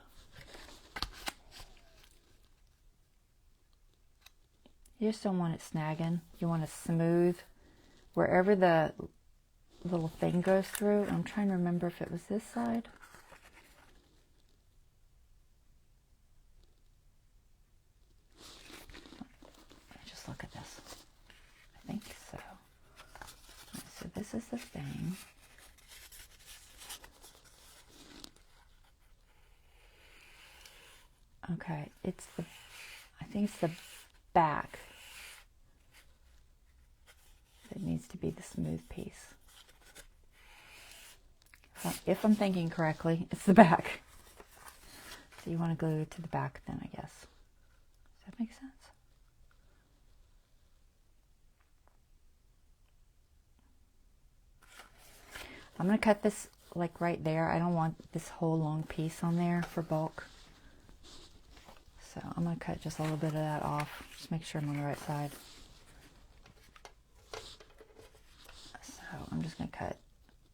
You just don't want it snagging. You want to smooth wherever the little thing goes through. I'm trying to remember if it was this side. Let me just look at this. I think so. So this is the thing. Okay, it's the, I think it's the back that needs to be the smooth piece. If I'm thinking correctly, it's the back. So you want to glue it to the back then, I guess. Does that make sense? I'm going to cut this like right there. I don't want this whole long piece on there for bulk. So I'm going to cut just a little bit of that off. Just make sure I'm on the right side. So I'm just going to cut.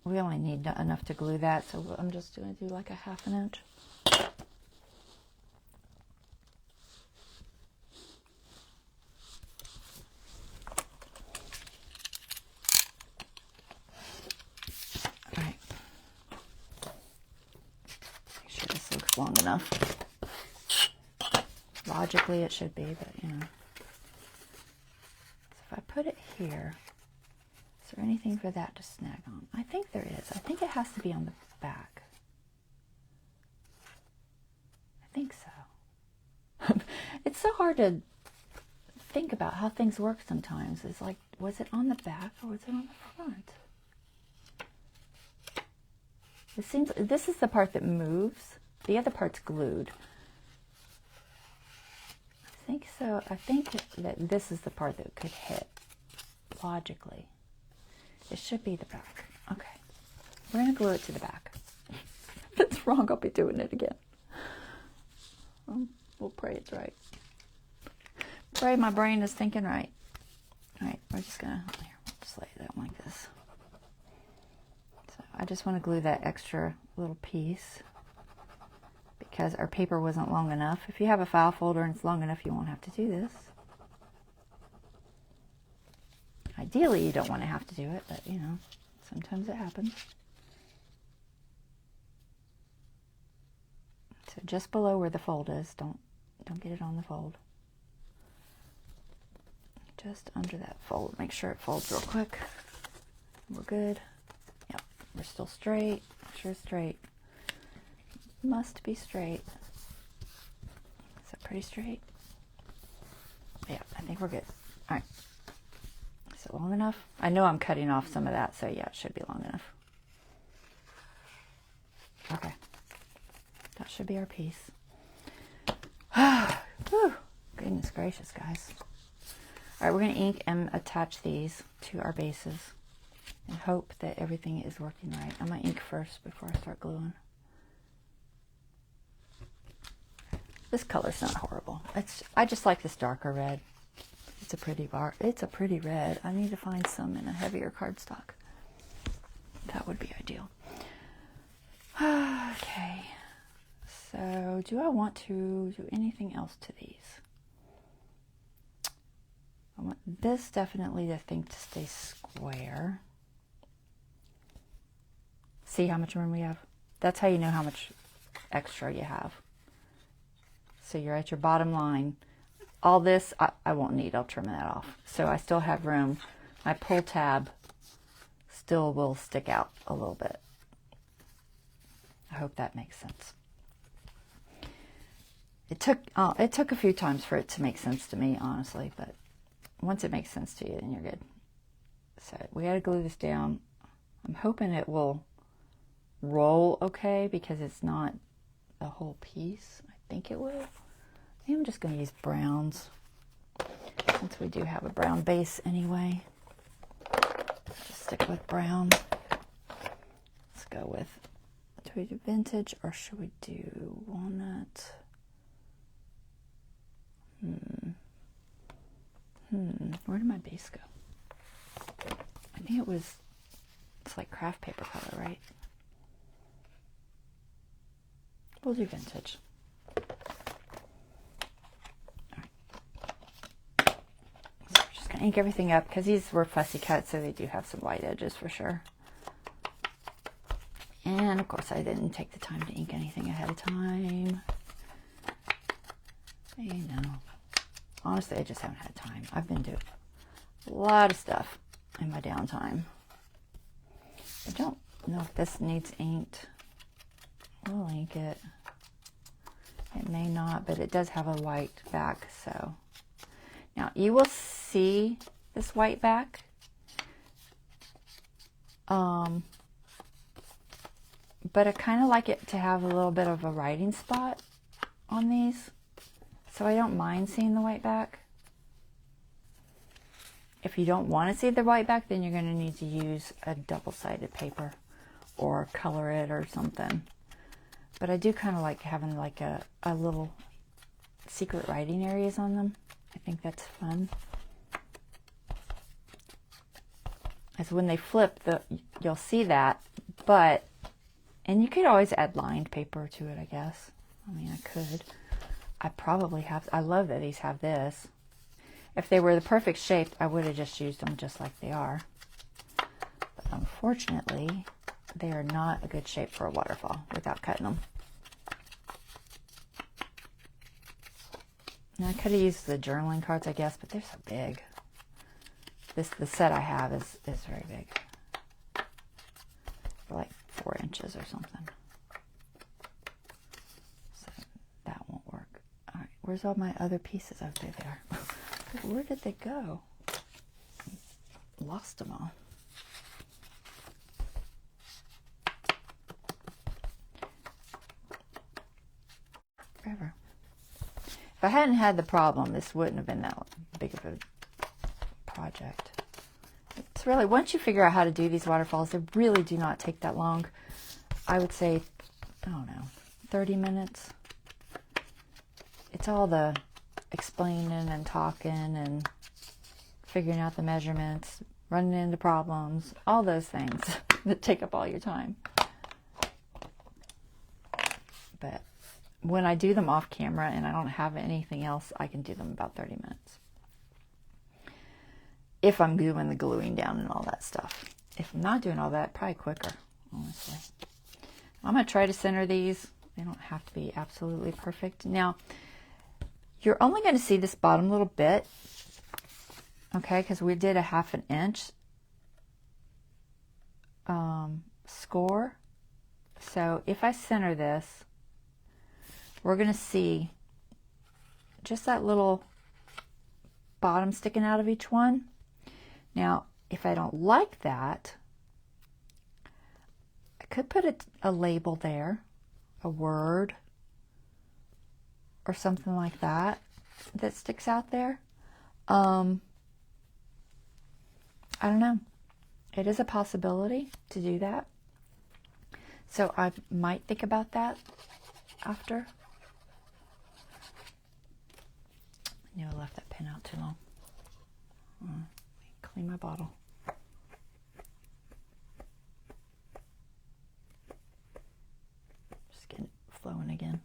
We only need enough to glue that, so I'm just going to do like a 1/2 inch. Alright. Make sure this looks long enough. Logically it should be, but you know. So if I put it here, is there anything for that to snag on? I think there is. I think it has to be on the back. I think so. It's so hard to think about how things work sometimes. It's like, was it on the back or was it on the front? It seems this is the part that moves. The other part's glued. I think so. I think that this is the part that could hit logically. It should be the back. Okay. We're going to glue it to the back. If it's wrong, I'll be doing it again. We'll pray it's right. Pray my brain is thinking right. All right, we're just going to, we'll just lay that like this. So I just want to glue that extra little piece because our paper wasn't long enough. If you have a file folder and it's long enough, you won't have to do this. Ideally, you don't want to have to do it, but you know, sometimes it happens. So just below where the fold is, don't get it on the fold. Just under that fold. Make sure it folds real quick. We're good. Yep, we're still straight. Make sure it's straight. Must be straight. Is that pretty straight? Yeah, I think we're good. All right. Is it long enough? I know I'm cutting off some of that, so yeah, it should be long enough. Okay. That should be our piece. Whew. Goodness gracious, guys. All right, we're going to ink and attach these to our bases and hope that everything is working right. I'm going to ink first before I start gluing. This color's not horrible. I just like this darker red. It's a pretty red. I need to find some in a heavier cardstock. That would be ideal. Okay. So, do I want to do anything else to these? I want this definitely the thing to stay square. See how much room we have? That's how you know how much extra you have. So you're at your bottom line. All this I won't need. I'll trim that off. So I still have room. My pull tab still will stick out a little bit. I hope that makes sense. It took a few times for it to make sense to me, honestly, but once it makes sense to you, then you're good. So we got to glue this down. I'm hoping it will roll okay because it's not a whole piece. I think it will. Maybe I'm just going to use browns since we do have a brown base anyway. Just stick with brown. Let's go with, do we do vintage or should we do walnut? Where did my base go? I think it's like craft paper color, right? We'll do vintage. Alright. So we're just going to ink everything up because these were fussy cuts, so they do have some white edges for sure. And of course, I didn't take the time to ink anything ahead of time. You know. Honestly, I just haven't had time. I've been doing a lot of stuff in my downtime. I don't know if this needs inked. We'll ink it. It may not, but it does have a white back, so. Now, you will see this white back. But I kind of like it to have a little bit of a writing spot on these, so I don't mind seeing the white back. If you don't want to see the white back, then you're going to need to use a double-sided paper or color it or something. But I do kind of like having like a little secret writing areas on them. I think that's fun. As when they flip, you'll see that, but, and you could always add lined paper to it, I guess. I mean, I could. I probably have, I love that these have this. If they were the perfect shape, I would have just used them just like they are. But unfortunately, they are not a good shape for a waterfall without cutting them. Now, I could have used the journaling cards, I guess, but they're so big. The set I have is very big. They're like 4 inches or something. So that won't work. All right, where's all my other pieces? Oh, there they are. Where did they go? Lost them all. Forever. If I hadn't had the problem, this wouldn't have been that big of a project. It's really, once you figure out how to do these waterfalls, they really do not take that long. I would say, I don't know, 30 minutes. It's all the explaining and talking and figuring out the measurements, running into problems, all those things that take up all your time. But when I do them off camera and I don't have anything else, I can do them about 30 minutes. If I'm doing the gluing down and all that stuff. If I'm not doing all that, probably quicker, honestly. I'm going to try to center these. They don't have to be absolutely perfect. Now, you're only going to see this bottom little bit, okay, because we did a 1/2 inch score. So if I center this, we're going to see just that little bottom sticking out of each one. Now, if I don't like that, I could put a label there, a word, or something like that that sticks out there. I don't know. It is a possibility to do that. So I might think about that after. I knew I left that pin out too long. Clean my bottle. Just getting it flowing again.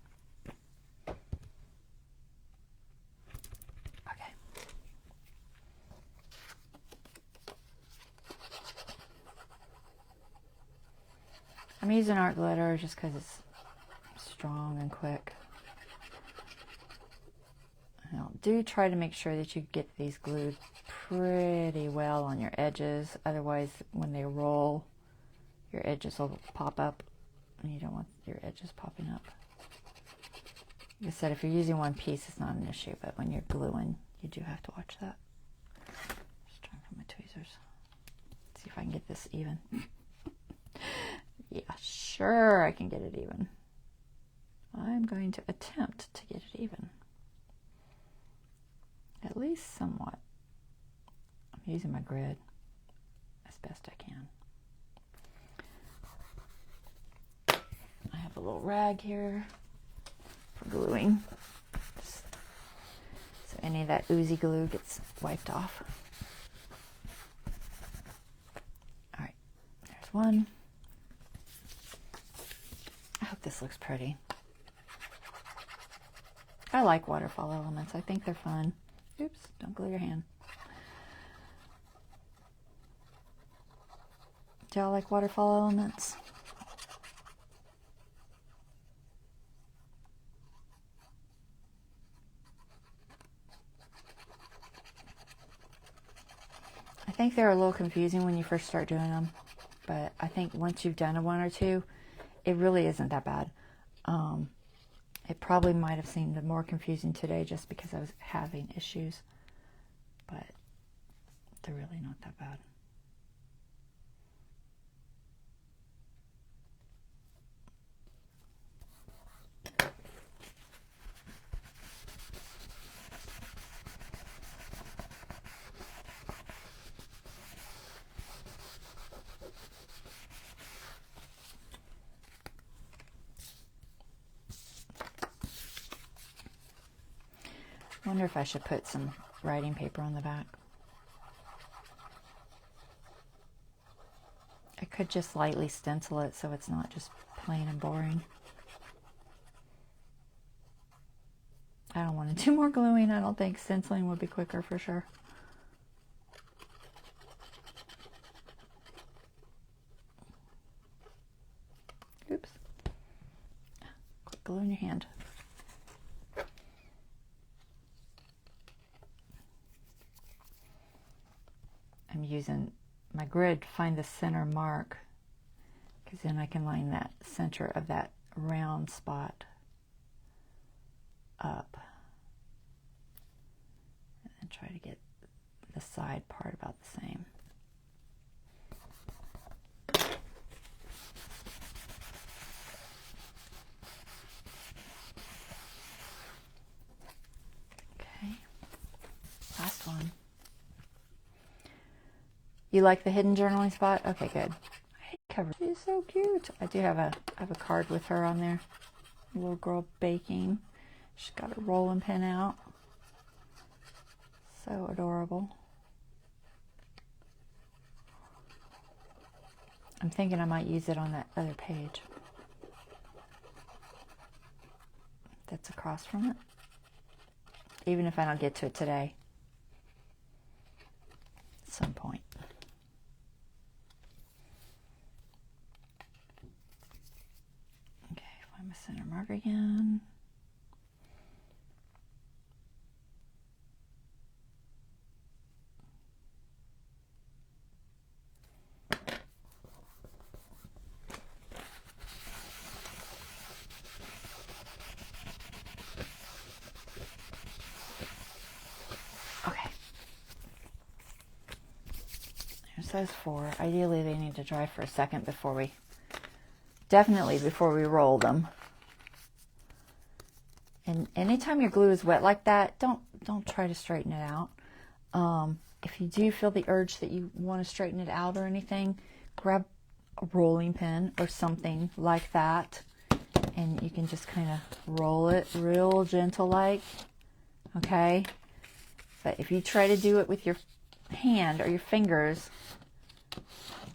Okay. I'm using art glitter just because it's strong and quick. Now, do try to make sure that you get these glued pretty well on your edges. Otherwise, when they roll, your edges will pop up, and you don't want your edges popping up. Like I said, if you're using one piece, it's not an issue, but when you're gluing, you do have to watch that. Just trying for my tweezers. Let's see if I can get this even. Yeah, sure, I can get it even. I'm going to attempt to get it even. At least somewhat. I'm using my grid as best I can. I have a little rag here for gluing, so any of that oozy glue gets wiped off. All right, there's one. I hope this looks pretty. I like waterfall elements. I think they're fun. Oops, don't glue your hand. Do y'all like waterfall elements? I think they're a little confusing when you first start doing them, but I think once you've done one or two, it really isn't that bad. It probably might have seemed more confusing today just because I was having issues, but they're really not that bad. wonder if I should put some writing paper on the back. I could just lightly stencil it so it's not just plain and boring. I don't want to do more gluing. I don't think stenciling would be quicker for sure. Oops. Quick glue in your hand. I'm using my grid to find the center mark, because then I can line that center of that round spot up and then try to get the side part about the same. Okay, last one. You like the hidden journaling spot? Okay, good. Cover. She's so cute. I do have a card with her on there. A little girl baking. She's got a rolling pin out. So adorable. I'm thinking I might use it on that other page that's across from it, even if I don't get to it today. At some point. My center mark again. Okay. There's those 4. Ideally, they need to dry for a second before we, definitely before we roll them. And anytime your glue is wet like that, don't try to straighten it out. If you do feel the urge that you want to straighten it out or anything, grab a rolling pin or something like that, and you can just kind of roll it real gentle like, okay? But if you try to do it with your hand or your fingers,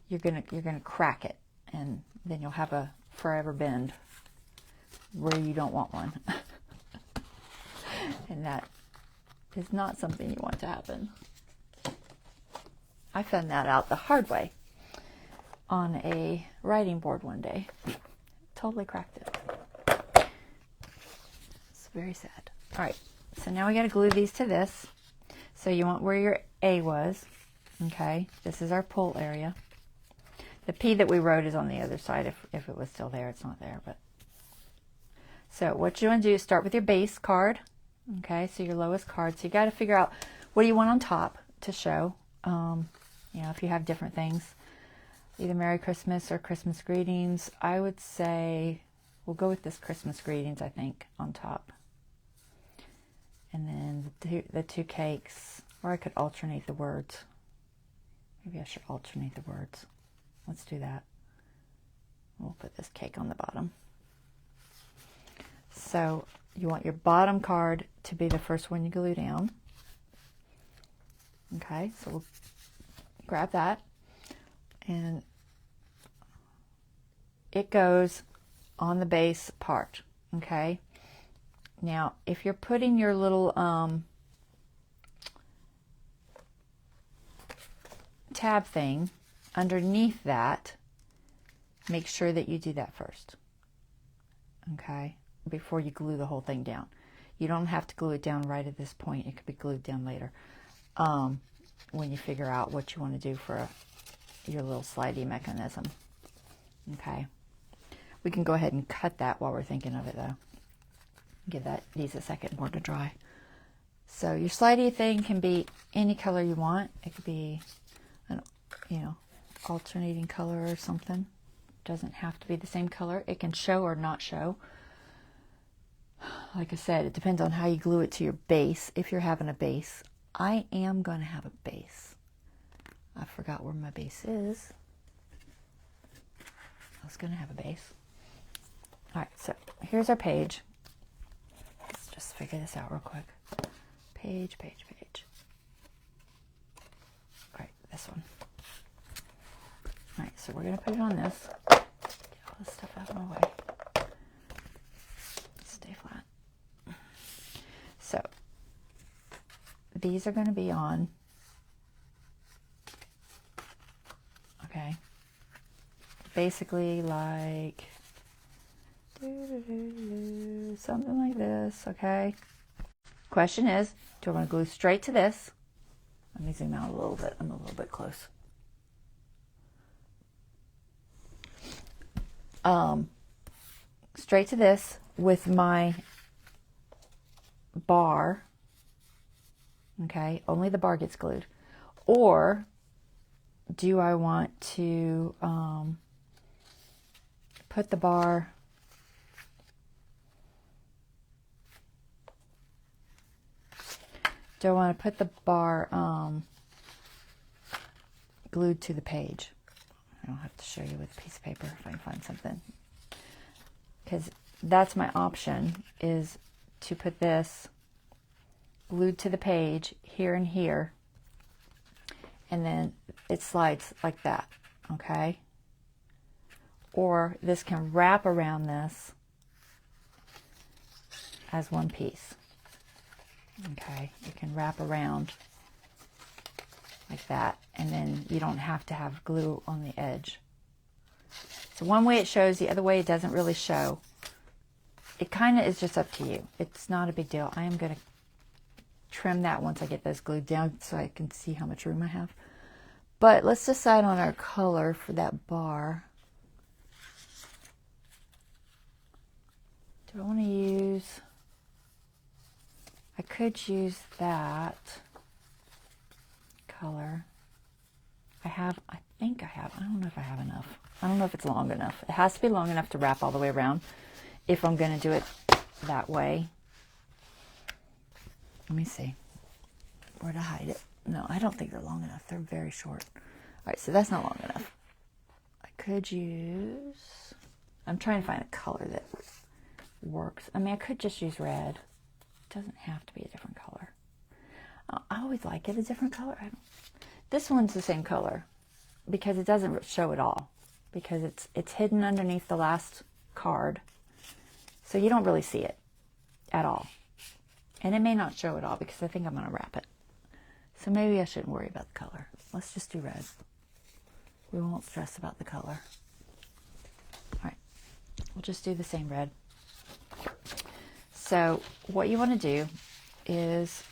you're gonna crack it, and then you'll have a forever bend where you don't want one. And that is not something you want to happen. I found that out the hard way on a writing board one day. Totally cracked it. It's very sad. All right, so now we got to glue these to this. So you want where your A was. Okay, this is our pull area. The P that we wrote is on the other side. If it was still there, it's not there. But so what you want to do is start with your base card. Okay, so your lowest card. So you got to figure out what do you want on top to show. You know, if you have different things, either Merry Christmas or Christmas greetings. I would say we'll go with this Christmas greetings, I think, on top. And then the 2 cakes, or I could alternate the words. Maybe I should alternate the words. Let's do that. We'll put this cake on the bottom. So you want your bottom card to be the first one you glue down. Okay, so we'll grab that, and it goes on the base part. Okay, now if you're putting your little tab thing underneath that, make sure that you do that first. Okay, before you glue the whole thing down. You don't have to glue it down right at this point. It could be glued down later when you figure out what you want to do for your little slidey mechanism. Okay, we can go ahead and cut that while we're thinking of it though. Give these a second more to dry. So your slidey thing can be any color you want. It could be an alternating color or something. Doesn't have to be the same color. It can show or not show. Like I said, it depends on how you glue it to your base. If you're having a base, I am going to have a base. I forgot where my base is. I was going to have a base. All right, so here's our page. Let's just figure this out real quick. Page, page, page. All right, this one. All right, so we're going to put it on this. Get all this stuff out of my way. Stay flat. So these are going to be on, okay, basically like something like this, okay? Question is, do I want to glue straight to this? Let me zoom out a little bit. I'm a little bit close. Straight to this with my bar, okay? Only the bar gets glued. Or do I want to put the bar glued to the page? I don't have to show you with a piece of paper if I can find something, because that's my option, is to put this glued to the page here and here, and then it slides like that, okay? Or this can wrap around this as one piece, okay? It can wrap around like that, and then you don't have to have glue on the edge. So one way it shows, the other way it doesn't really show. It kind of is just up to you. It's not a big deal. I am going to trim that once I get those glued down so I can see how much room I have. But let's decide on our color for that bar. Do I want to use, I could use that color. I don't know if I have enough. I don't know if it's long enough. It has to be long enough to wrap all the way around if I'm going to do it that way. Let me see where to hide it. No, I don't think they're long enough. They're very short. All right, so that's not long enough. I could use, I'm trying to find a color that works. I mean, I could just use red. It doesn't have to be a different color. I always like it a different color. This one's the same color because it doesn't show at all, because it's hidden underneath the last card, so you don't really see it at all. And it may not show at all because I think I'm going to wrap it. So maybe I shouldn't worry about the color. Let's just do red. We won't stress about the color. All right, we'll just do the same red. So what you want to do is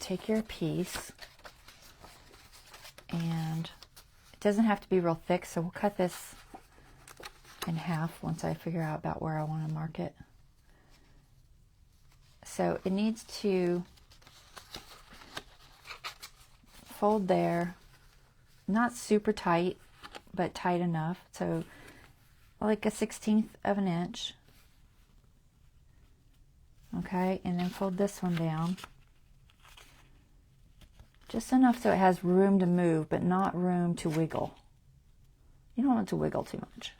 take your piece, and it doesn't have to be real thick, so we'll cut this in half once I figure out about where I want to mark it. So it needs to fold there, not super tight, but tight enough, so like a 1/16 of an inch. Okay, and then fold this one down just enough so it has room to move, but not room to wiggle. You don't want it to wiggle too much.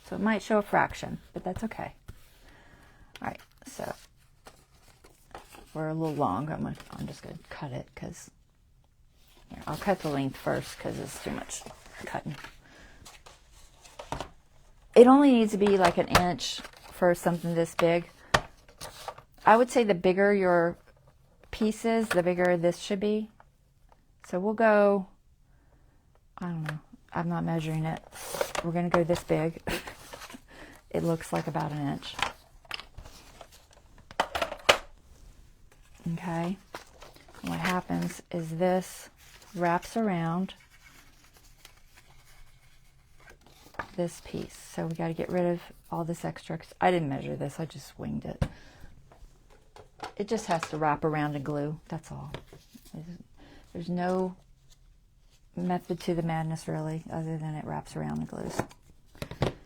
So it might show a fraction, but that's okay. All right, so we're a little long. I'm just going to cut it because I'll cut the length first because it's too much cutting. It only needs to be like an inch for something this big. I would say the bigger your piece is, the bigger this should be. So we'll go, I don't know, I'm not measuring it. We're going to go this big. It looks like about an inch. Okay. And what happens is this wraps around this piece. So we got to get rid of all this extra. I didn't measure this, I just winged it. It just has to wrap around and glue, that's all. There's no method to the madness really, other than it wraps around and glues.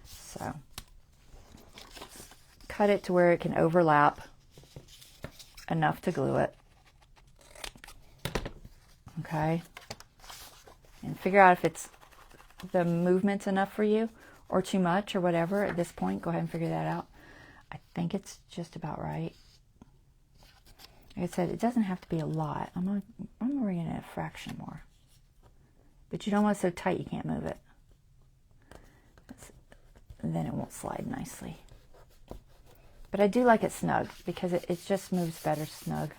So cut it to where it can overlap enough to glue it. Okay. And figure out if it's the movement's enough for you or too much or whatever. At this point, go ahead and figure that out. I think it's just about right. Like I said, it doesn't have to be a lot. I'm bringing it a fraction more. But you don't want it so tight you can't move it. Then it won't slide nicely. But I do like it snug because it just moves better snug.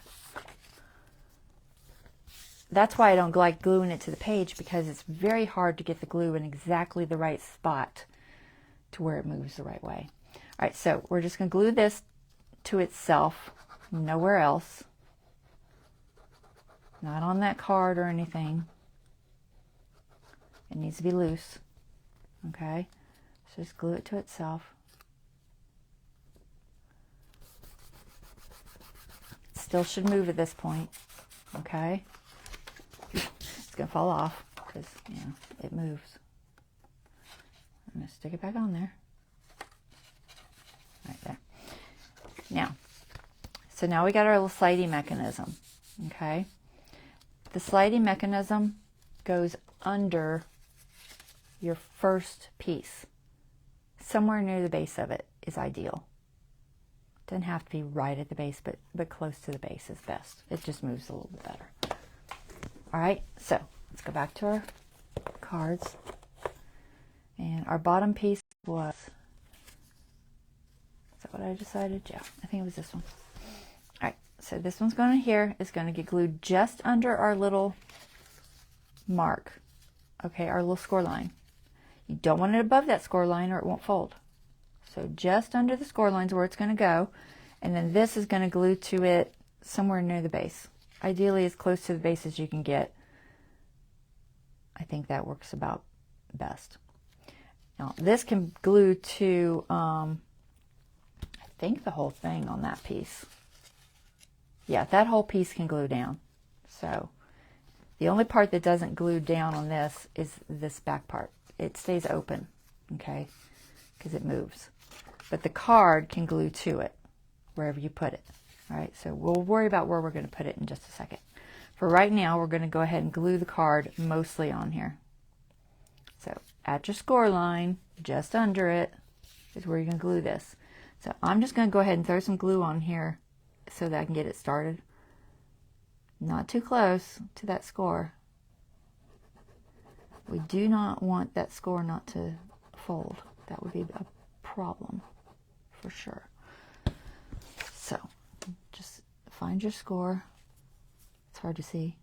That's why I don't like gluing it to the page, because it's very hard to get the glue in exactly the right spot to where it moves the right way. All right, so we're just going to glue this to itself, nowhere else. Not on that card or anything. It needs to be loose. Okay, so just glue it to itself. It still should move at this point. Okay. It's going to fall off because, you know, it moves. I'm going to stick it back on there. Right there. Now, so now we got our little sliding mechanism. Okay. The sliding mechanism goes under your first piece. Somewhere near the base of it is ideal. Doesn't have to be right at the base, but close to the base is best. It just moves a little bit better. All right, so let's go back to our cards. And our bottom piece was, is that what I decided? Yeah, I think it was this one. All right, so this one's going to here is going to get glued just under our little mark. Okay, our little score line. You don't want it above that score line or it won't fold. So just under the score line is where it's going to go. And then this is going to glue to it somewhere near the base. Ideally as close to the base as you can get. I think that works about best. Now this can glue to, I think the whole thing on that piece. Yeah, that whole piece can glue down. So the only part that doesn't glue down on this is this back part. It stays open, okay, because it moves. But the card can glue to it wherever you put it. All right, so we'll worry about where we're going to put it in just a second. For right now, we're going to go ahead and glue the card mostly on here. So at your score line, just under it, is where you're going to glue this. So I'm just going to go ahead and throw some glue on here so that I can get it started. Not too close to that score. We do not want that score not to fold. That would be a problem for sure. So just find your score. It's hard to see.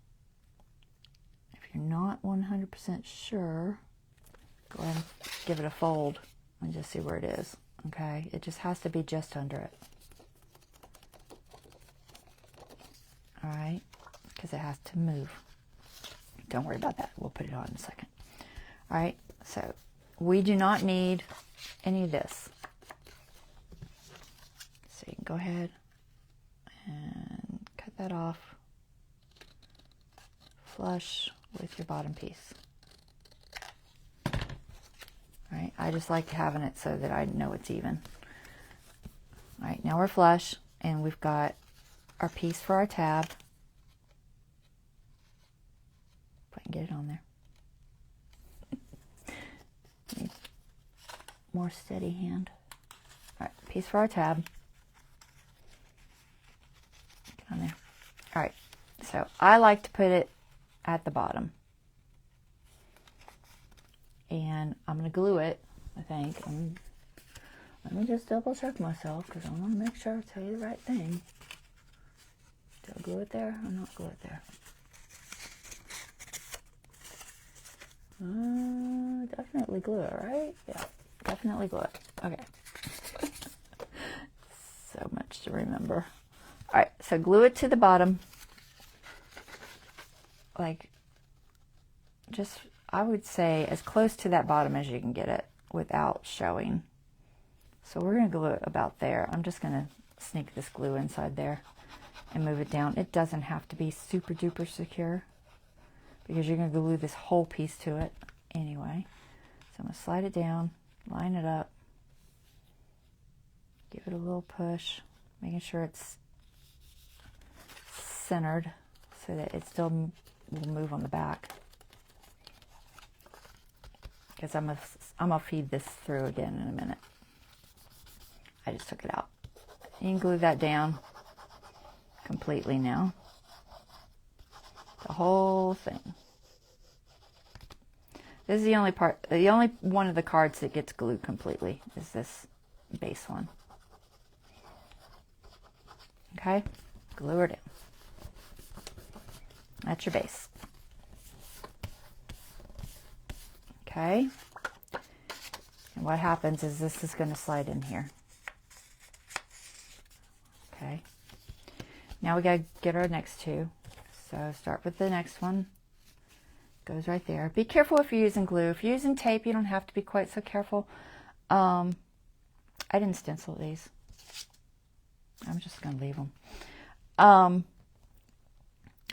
If you're not 100% sure, go ahead and give it a fold and just see where it is. Okay, it just has to be just under it. All right, because it has to move. Don't worry about that. We'll put it on in a second. All right, so we do not need any of this. So you can go ahead and cut that off. Flush with your bottom piece. All right, I just like having it so that I know it's even. All right, now we're flush and we've got our piece for our tab. If I can get it on there. Need more steady hand. All right, piece for our tab. Get on there. All right, so I like to put it at the bottom. And I'm going to glue it, I think. Let me just double check myself because I want to make sure I tell you the right thing. Do I glue it there or not glue it there? Definitely glue it, right? Yeah, definitely glue it. Okay. So much to remember. All right, so glue it to the bottom. Like, just, I would say as close to that bottom as you can get it without showing. So we're going to glue it about there. I'm just going to sneak this glue inside there and move it down. It doesn't have to be super duper secure because you're going to glue this whole piece to it anyway. So I'm going to slide it down, line it up, give it a little push, making sure it's centered so that it still will move on the back. Because I'm gonna feed this through again in a minute. I just took it out. You can glue that down completely now. The whole thing. This is the only part, the only one of the cards that gets glued completely is this base one. Okay, glue her down. That's your base. Okay, and what happens is this is going to slide in here. Okay, now we got to get our next two. So start with the next one. Goes right there. Be careful if you're using glue. If you're using tape, you don't have to be quite so careful. I didn't stencil these. I'm just going to leave them.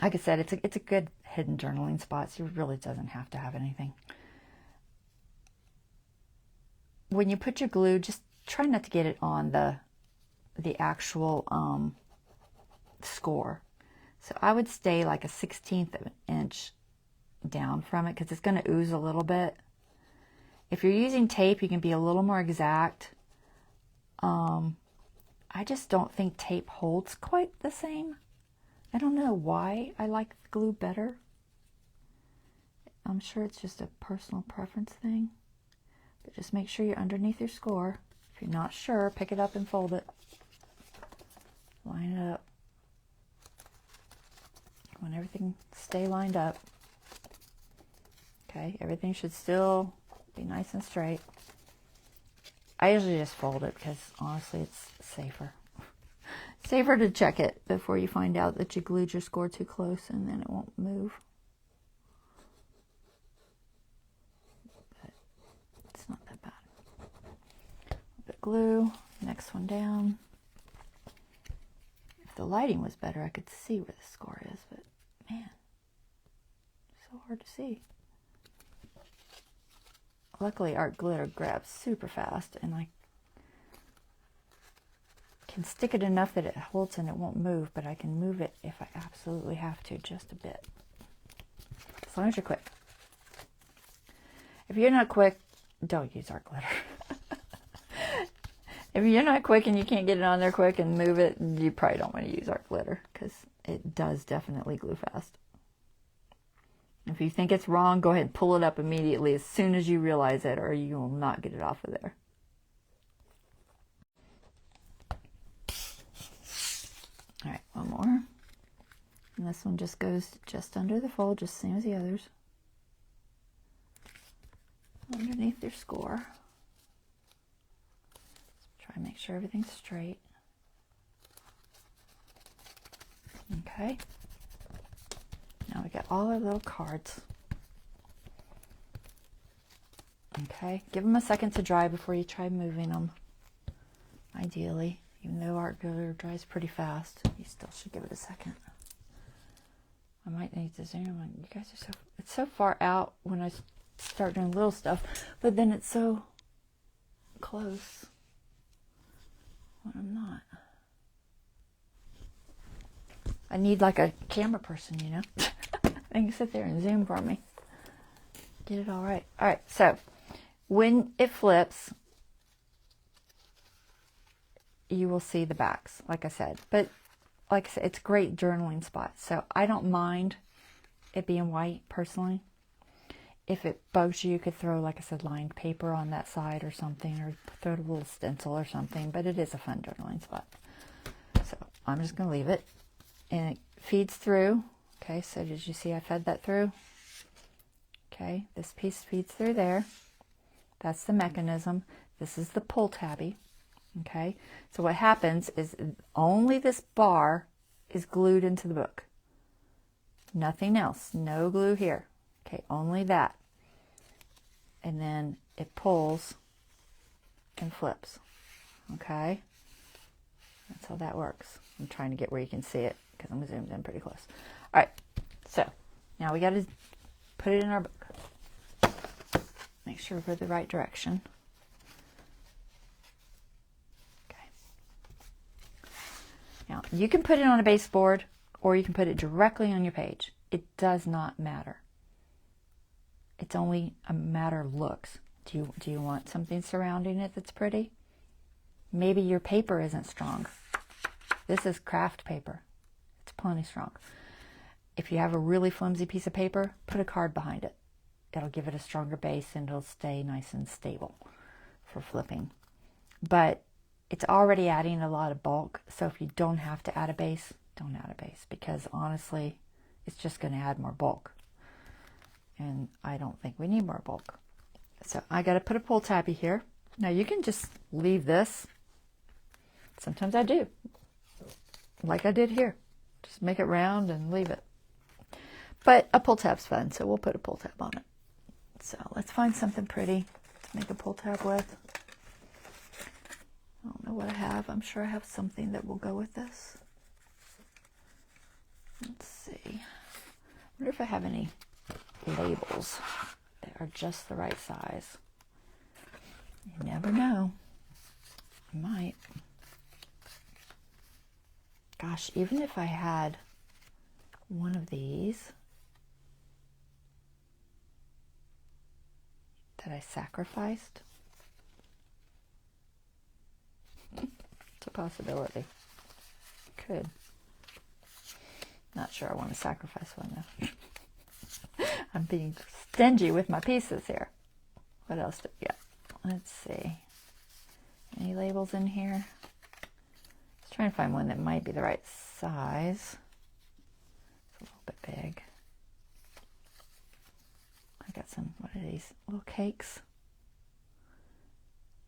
Like I said, it's a good hidden journaling spot, so it really doesn't have to have anything. When you put your glue, just try not to get it on the actual score. So I would stay like a 1/16 of an inch down from it because it's going to ooze a little bit. If you're using tape, you can be a little more exact. I just don't think tape holds quite the same. I don't know why I like the glue better. I'm sure it's just a personal preference thing. But just make sure you're underneath your score. If you're not sure, pick it up and fold it. Line it up. I want everything to stay lined up. Okay, everything should still be nice and straight. I usually just fold it because honestly it's safer. Safer to check it before you find out that you glued your score too close and then it won't move. But it's not that bad. A bit of glue, next one down. If the lighting was better, I could see where the score is, but man, so hard to see. Luckily, art glitter grabs super fast, and I can stick it enough that it holds and it won't move, but I can move it if I absolutely have to, just a bit. As long as you're quick. If you're not quick, don't use art glitter. If you're not quick and you can't get it on there quick and move it, you probably don't want to use art glitter because it does definitely glue fast. If you think it's wrong, go ahead and pull it up immediately as soon as you realize it, or you will not get it off of there. All right, one more. And this one just goes just under the fold, just same as the others. Underneath your score. Try and make sure everything's straight. Okay. Now we got all our little cards. Okay, give them a second to dry before you try moving them. Ideally, even though art glitter dries pretty fast, you still should give it a second. I might need to zoom in. You guys are it's so far out when I start doing little stuff, but then it's so close when I'm not. I need like a camera person, you know. They can sit there and zoom for me. Get it all right. All right, so when it flips, you will see the backs, like I said. But like I said, it's a great journaling spot. So I don't mind it being white, personally. If it bugs you, you could throw, like I said, lined paper on that side or something, or throw a little stencil or something. But it is a fun journaling spot. So I'm just going to leave it. And it feeds through. Okay, so did you see I fed that through? Okay, this piece feeds through there. That's the mechanism. This is the pull tabby. Okay, so what happens is only this bar is glued into the book. Nothing else. No glue here. Okay, only that. And then it pulls and flips. Okay, that's how that works. I'm trying to get where you can see it because I'm zoomed in pretty close. All right, so now we got to put it in our book. Make sure we're the right direction. Okay. Now, you can put it on a baseboard or you can put it directly on your page. It does not matter. It's only a matter of looks. Do you want something surrounding it that's pretty? Maybe your paper isn't strong. This is craft paper. It's plenty strong. If you have a really flimsy piece of paper, put a card behind it. It'll give it a stronger base and it'll stay nice and stable for flipping. But it's already adding a lot of bulk, so if you don't have to add a base, don't add a base, because honestly, it's just going to add more bulk. And I don't think we need more bulk. So I got to put a pull tabby here. Now you can just leave this. Sometimes I do, like I did here. Just make it round and leave it. But a pull tab's fun, so we'll put a pull tab on it. So let's find something pretty to make a pull tab with. I don't know what I have. I'm sure I have something that will go with this. Let's see. I wonder if I have any labels that are just the right size. You never know. I might. Gosh, even if I had one of these that I sacrificed, it's a possibility. Could. Not sure I want to sacrifice one though. I'm being stingy with my pieces here. What else do we got? Let's see. Any labels in here? Let's try and find one that might be the right size. It's a little bit big. I got some, what are these? Little cakes.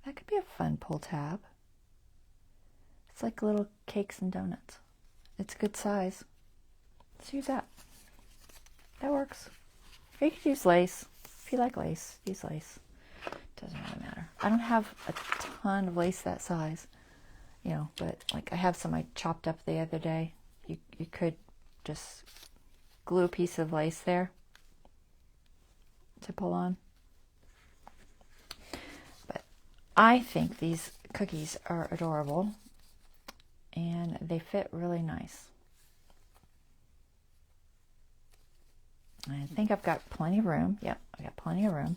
That could be a fun pull tab. It's like little cakes and donuts. It's a good size. Let's use that. That works. Or you could use lace. If you like lace, use lace. Doesn't really matter. I don't have a ton of lace that size, you know, but like I have some I chopped up the other day. You could just glue a piece of lace there to pull on. But I think these cookies are adorable and they fit really nice. I think I've got plenty of room. Yep, I got plenty of room.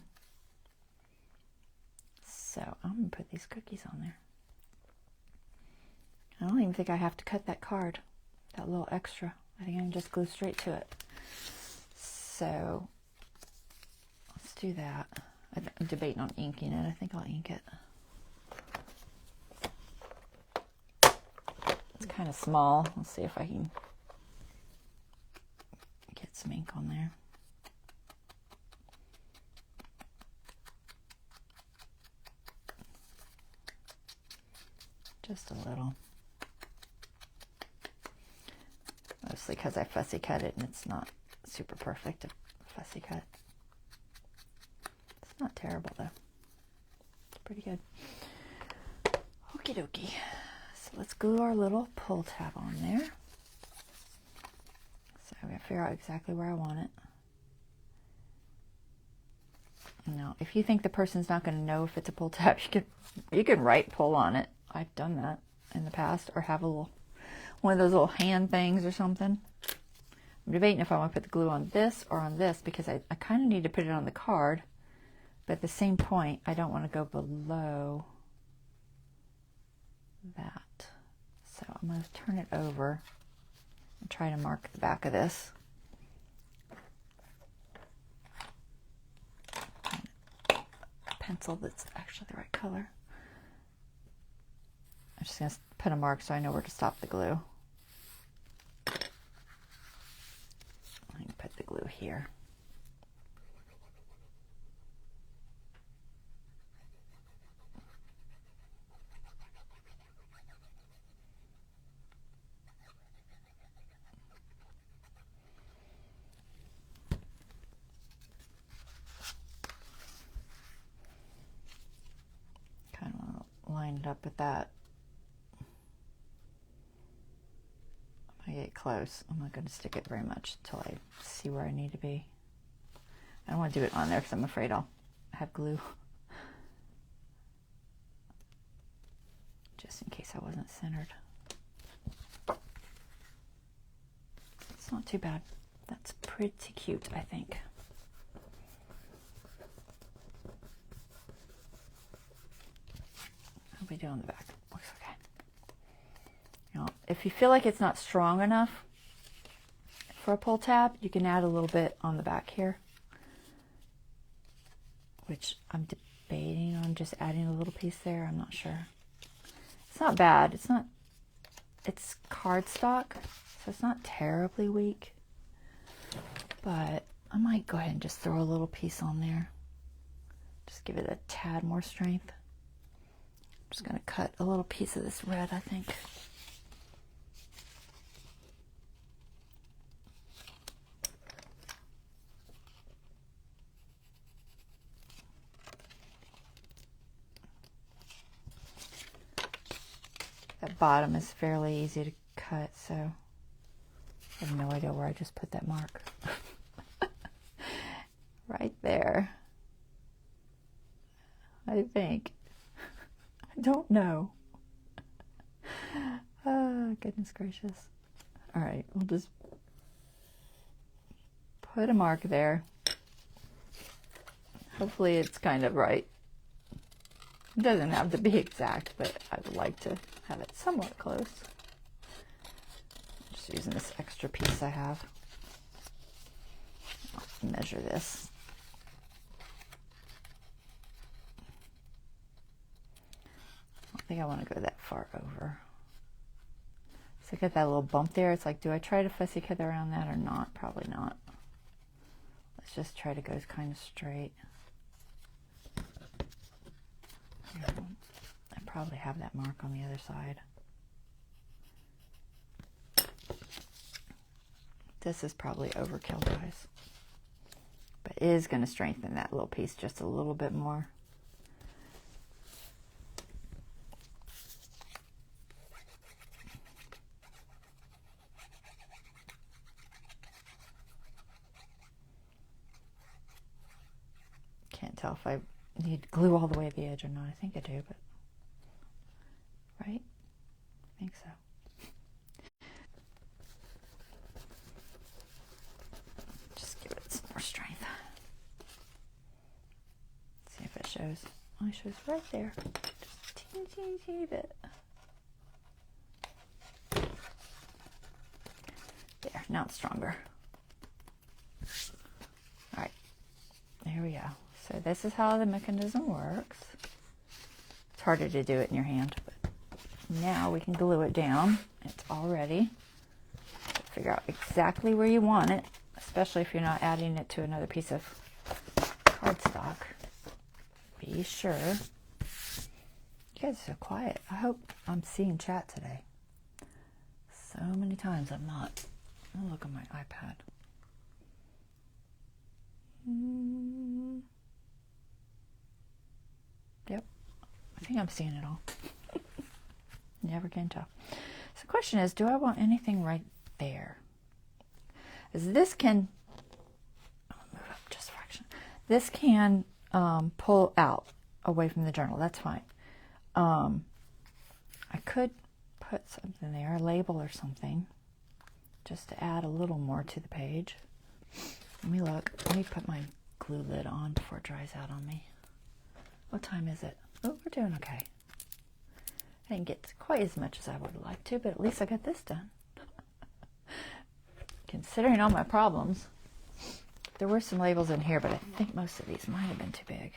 So I'm going to put these cookies on there. I don't even think I have to cut that card, that little extra. I think I can just glue straight to it. So let's do that. I'm debating on inking it. I think I'll ink it. It's kind of small. Let's see if I can get some ink on there. Just a little. Mostly because I fussy cut it and it's not super perfect, a fussy cut. It's not terrible though. It's pretty good. Okie dokie. So let's glue our little pull tab on there. So I'm going to figure out exactly where I want it. Now, if you think the person's not going to know if it's a pull tab, you can write pull on it. I've done that in the past, or have a little one of those little hand things or something. I'm debating if I want to put the glue on this or on this, because I kind of need to put it on the card, but at the same point I don't want to go below that. So I'm going to turn it over and try to mark the back of this. Pencil that's actually the right color. I'm just going to put a mark so I know where to stop the glue. I can put the glue here. Kind of want to line it up with that. I get close. I'm not going to stick it very much until I see where I need to be. I don't want to do it on there because I'm afraid I'll have glue. Just in case I wasn't centered. It's not too bad. That's pretty cute, I think. How we do on the back? Looks okay. Now, if you feel like it's not strong enough, for a pull tab. You can add a little bit on the back here, which I'm debating on just adding a little piece there. I'm not sure. It's not bad. It's cardstock, so it's not terribly weak, but I might go ahead and just throw a little piece on there. Just give it a tad more strength. I'm just going to cut a little piece of this red, I think. That bottom is fairly easy to cut, so I have no idea where I just put that mark. Right there, I think. I don't know. Oh, goodness gracious. All right, we'll just put a mark there. Hopefully it's kind of right. It doesn't have to be exact, but I would like to have it somewhat close. Just using this extra piece I have. I'll measure this. I don't think I want to go that far over. So I got that little bump there. It's like, do I try to fussy cut around that or not? Probably not. Let's just try to go kind of straight. I probably have that mark on the other side. This is probably overkill, guys. But it is going to strengthen that little piece just a little bit more. Can't tell if I need glue all the way to the edge or not. I think I do, but right? I think so. Just give it some more strength. See if it shows. Oh, it shows right there. Just a teeny, teeny bit. There, now it's stronger. All right, there we go. So this is how the mechanism works. It's harder to do it in your hand, but now we can glue it down. It's all ready. Figure out exactly where you want it, especially if you're not adding it to another piece of cardstock. Be sure. You guys are so quiet. I hope I'm seeing chat today. So many times I'm not. I'll look on my iPad. Yep, I think I'm seeing it all. Never can tell. So the question is, do I want anything right there? As this can, I'll move up just a fraction. This can pull out away from the journal. That's fine. I could put something there, a label or something, just to add a little more to the page. Let me look. Let me put my glue lid on before it dries out on me. What time is it? Oh, we're doing okay. I didn't get quite as much as I would like to, but at least I got this done. Considering all my problems. There were some labels in here, but I think most of these might have been too big.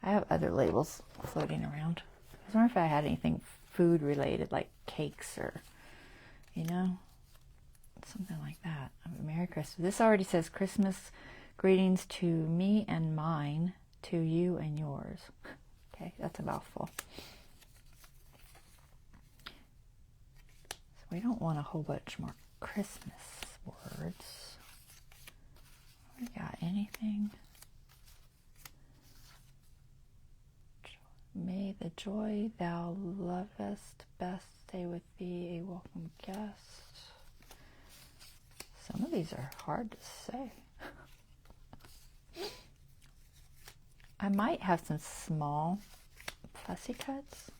I have other labels floating around. I was wondering if I had anything food related, like cakes or, you know, something like that. Merry Christmas. This already says Christmas greetings to me and mine, to you and yours. Okay, that's a mouthful. So we don't want a whole bunch more Christmas words. We got anything? May the joy thou lovest best stay with thee, a welcome guest. Some of these are hard to say. I might have some small fussy cuts.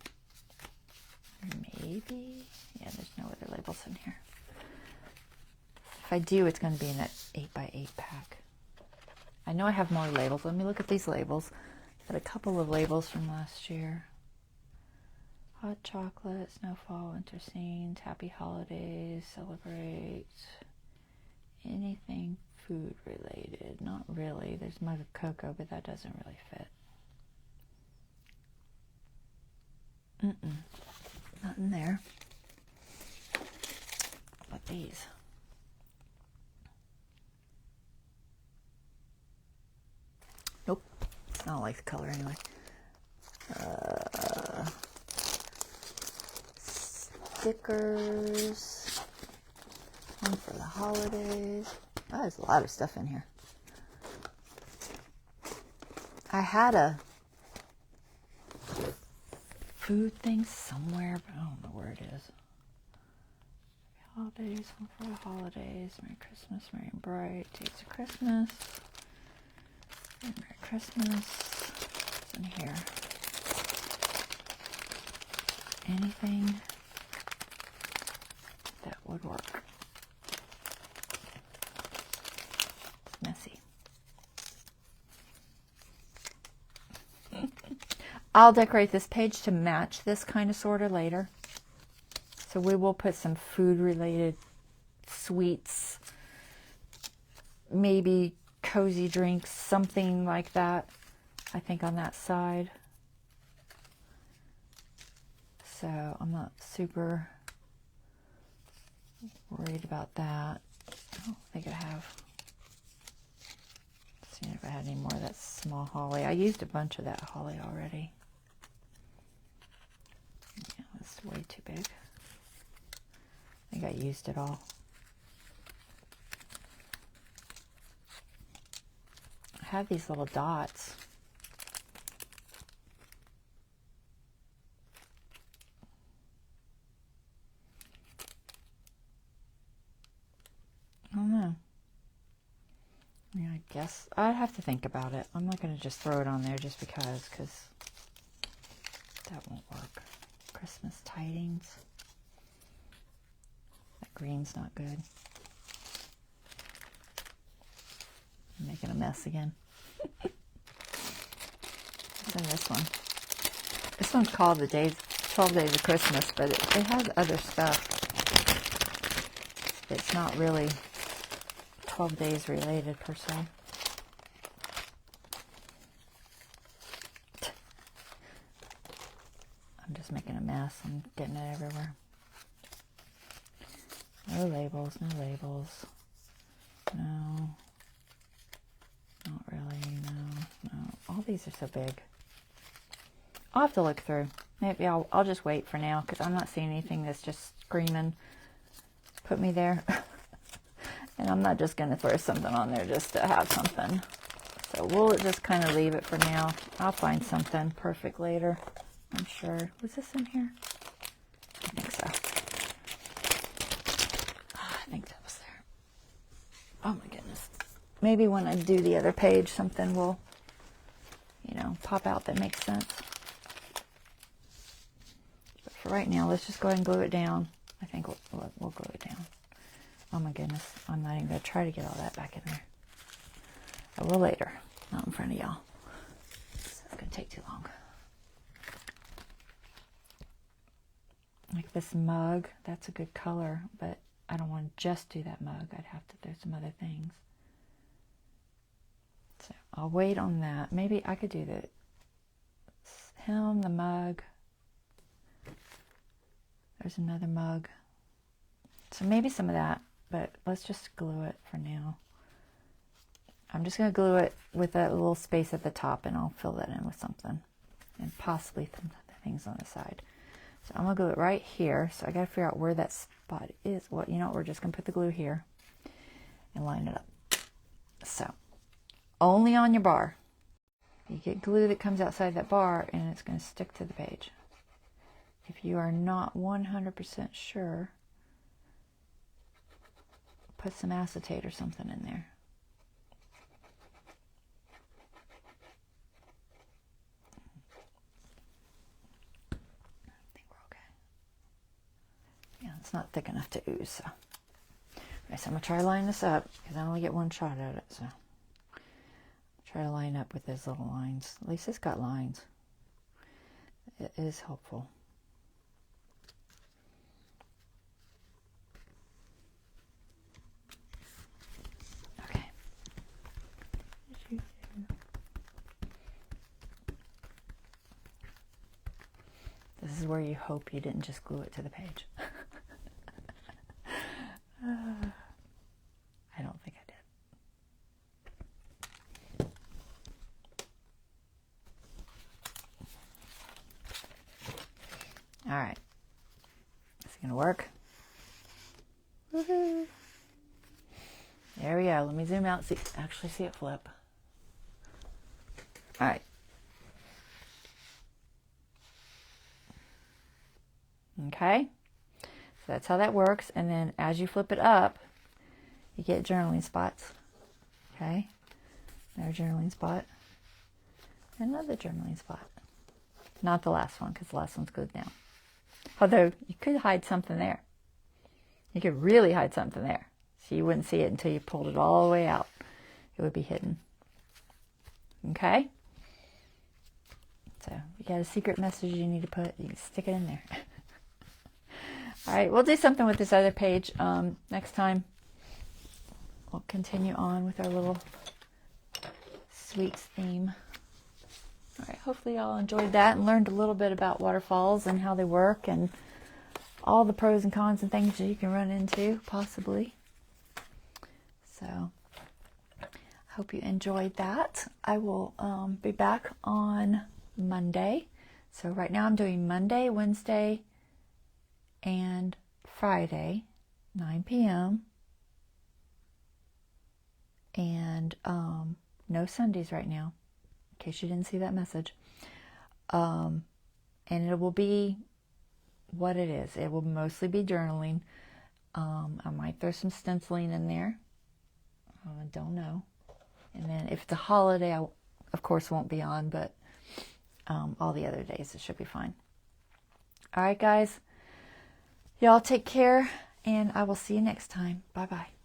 Maybe. Yeah, there's no other labels in here. If I do, it's going to be in that 8x8 pack. I know I have more labels. Let me look at these labels. Got a couple of labels from last year. Hot chocolate, snowfall, winter scenes, happy holidays, celebrate. anything food related. Not really. There's mug of cocoa, but that doesn't really fit. Not in there. How about these? Nope. I don't like the color anyway. Stickers. One for the holidays. Oh, there's a lot of stuff in here. I had a food thing somewhere, but I don't know where it is. Holidays, one for the holidays. Merry Christmas, Merry and Bright. Days of Christmas. And Merry Christmas. What's in here? Anything that would work. It's messy. I'll decorate this page to match this kind of sorter later. So we will put some food related sweets, maybe cozy drinks, something like that, I think, on that side. So I'm not super worried about that. I don't think I have. See if I had any more of that small holly. I used a bunch of that holly already. Yeah, that's way too big. I think I used it all. I have these little dots. I don't know. Yeah, I guess I'd have to think about it. I'm not going to just throw it on there just because that won't work. Christmas tidings. That green's not good. I'm making a mess again. What's in this one? This one's called the 12 Days of Christmas, but it has other stuff. It's not really 12 days related per se. I'm just making a mess. I'm getting it everywhere. No labels, no labels. No. Not really, no. All these are so big. I'll have to look through. Maybe I'll just wait for now because I'm not seeing anything that's just screaming, put me there. And I'm not just going to throw something on there just to have something. So we'll just kind of leave it for now. I'll find something perfect later, I'm sure. Was this in here? I think so. I think that was there. Oh my goodness. Maybe when I do the other page, something will, pop out that makes sense. But for right now, let's just go ahead and glue it down. I think we'll glue it down. Oh my goodness, I'm not even going to try to get all that back in there. I will later, not in front of y'all. It's going to take too long. Like this mug, that's a good color, but I don't want to just do that mug. I'd have to, there's some other things. So I'll wait on that. Maybe I could do the hem, the mug. There's another mug. So maybe some of that, but let's just glue it for now. I'm just going to glue it with a little space at the top, and I'll fill that in with something, and possibly some things on the side. So I'm going to glue it right here. So I got to figure out where that spot is. Well, you know what? We're just going to put the glue here and line it up. So only on your bar. You get glue that comes outside that bar, and it's going to stick to the page. If you are not 100% sure, put some acetate or something in there. I think we're okay. Yeah, it's not thick enough to ooze. So, okay, so I'm going to try to line this up because I only get one shot at it. So try to line up with those little lines. At least it's got lines. It is helpful. This is where you hope you didn't just glue it to the page. I don't think I did. All right. Is it going to work? Woohoo! There we go. Let me zoom out, actually see it flip. All right. Okay. So that's how that works. And then as you flip it up, you get journaling spots. Okay. There's a journaling spot. Another journaling spot. Not the last one, because the last one's glued down. Although you could hide something there. You could really hide something there. So you wouldn't see it until you pulled it all the way out. It would be hidden. Okay? So you got a secret message you need to put, you can stick it in there. All right, we'll do something with this other page next time. We'll continue on with our little sweets theme. All right, hopefully y'all enjoyed that and learned a little bit about waterfalls and how they work and all the pros and cons and things that you can run into, possibly. So, I hope you enjoyed that. I will be back on Monday. So right now I'm doing Monday, Wednesday, and Friday, 9 p.m. And no Sundays right now, in case you didn't see that message. And it will be what it is. It will mostly be journaling. I might throw some stenciling in there. I don't know. And then if it's a holiday, I, of course, won't be on, but all the other days it should be fine. All right, guys. Y'all take care, and I will see you next time. Bye-bye.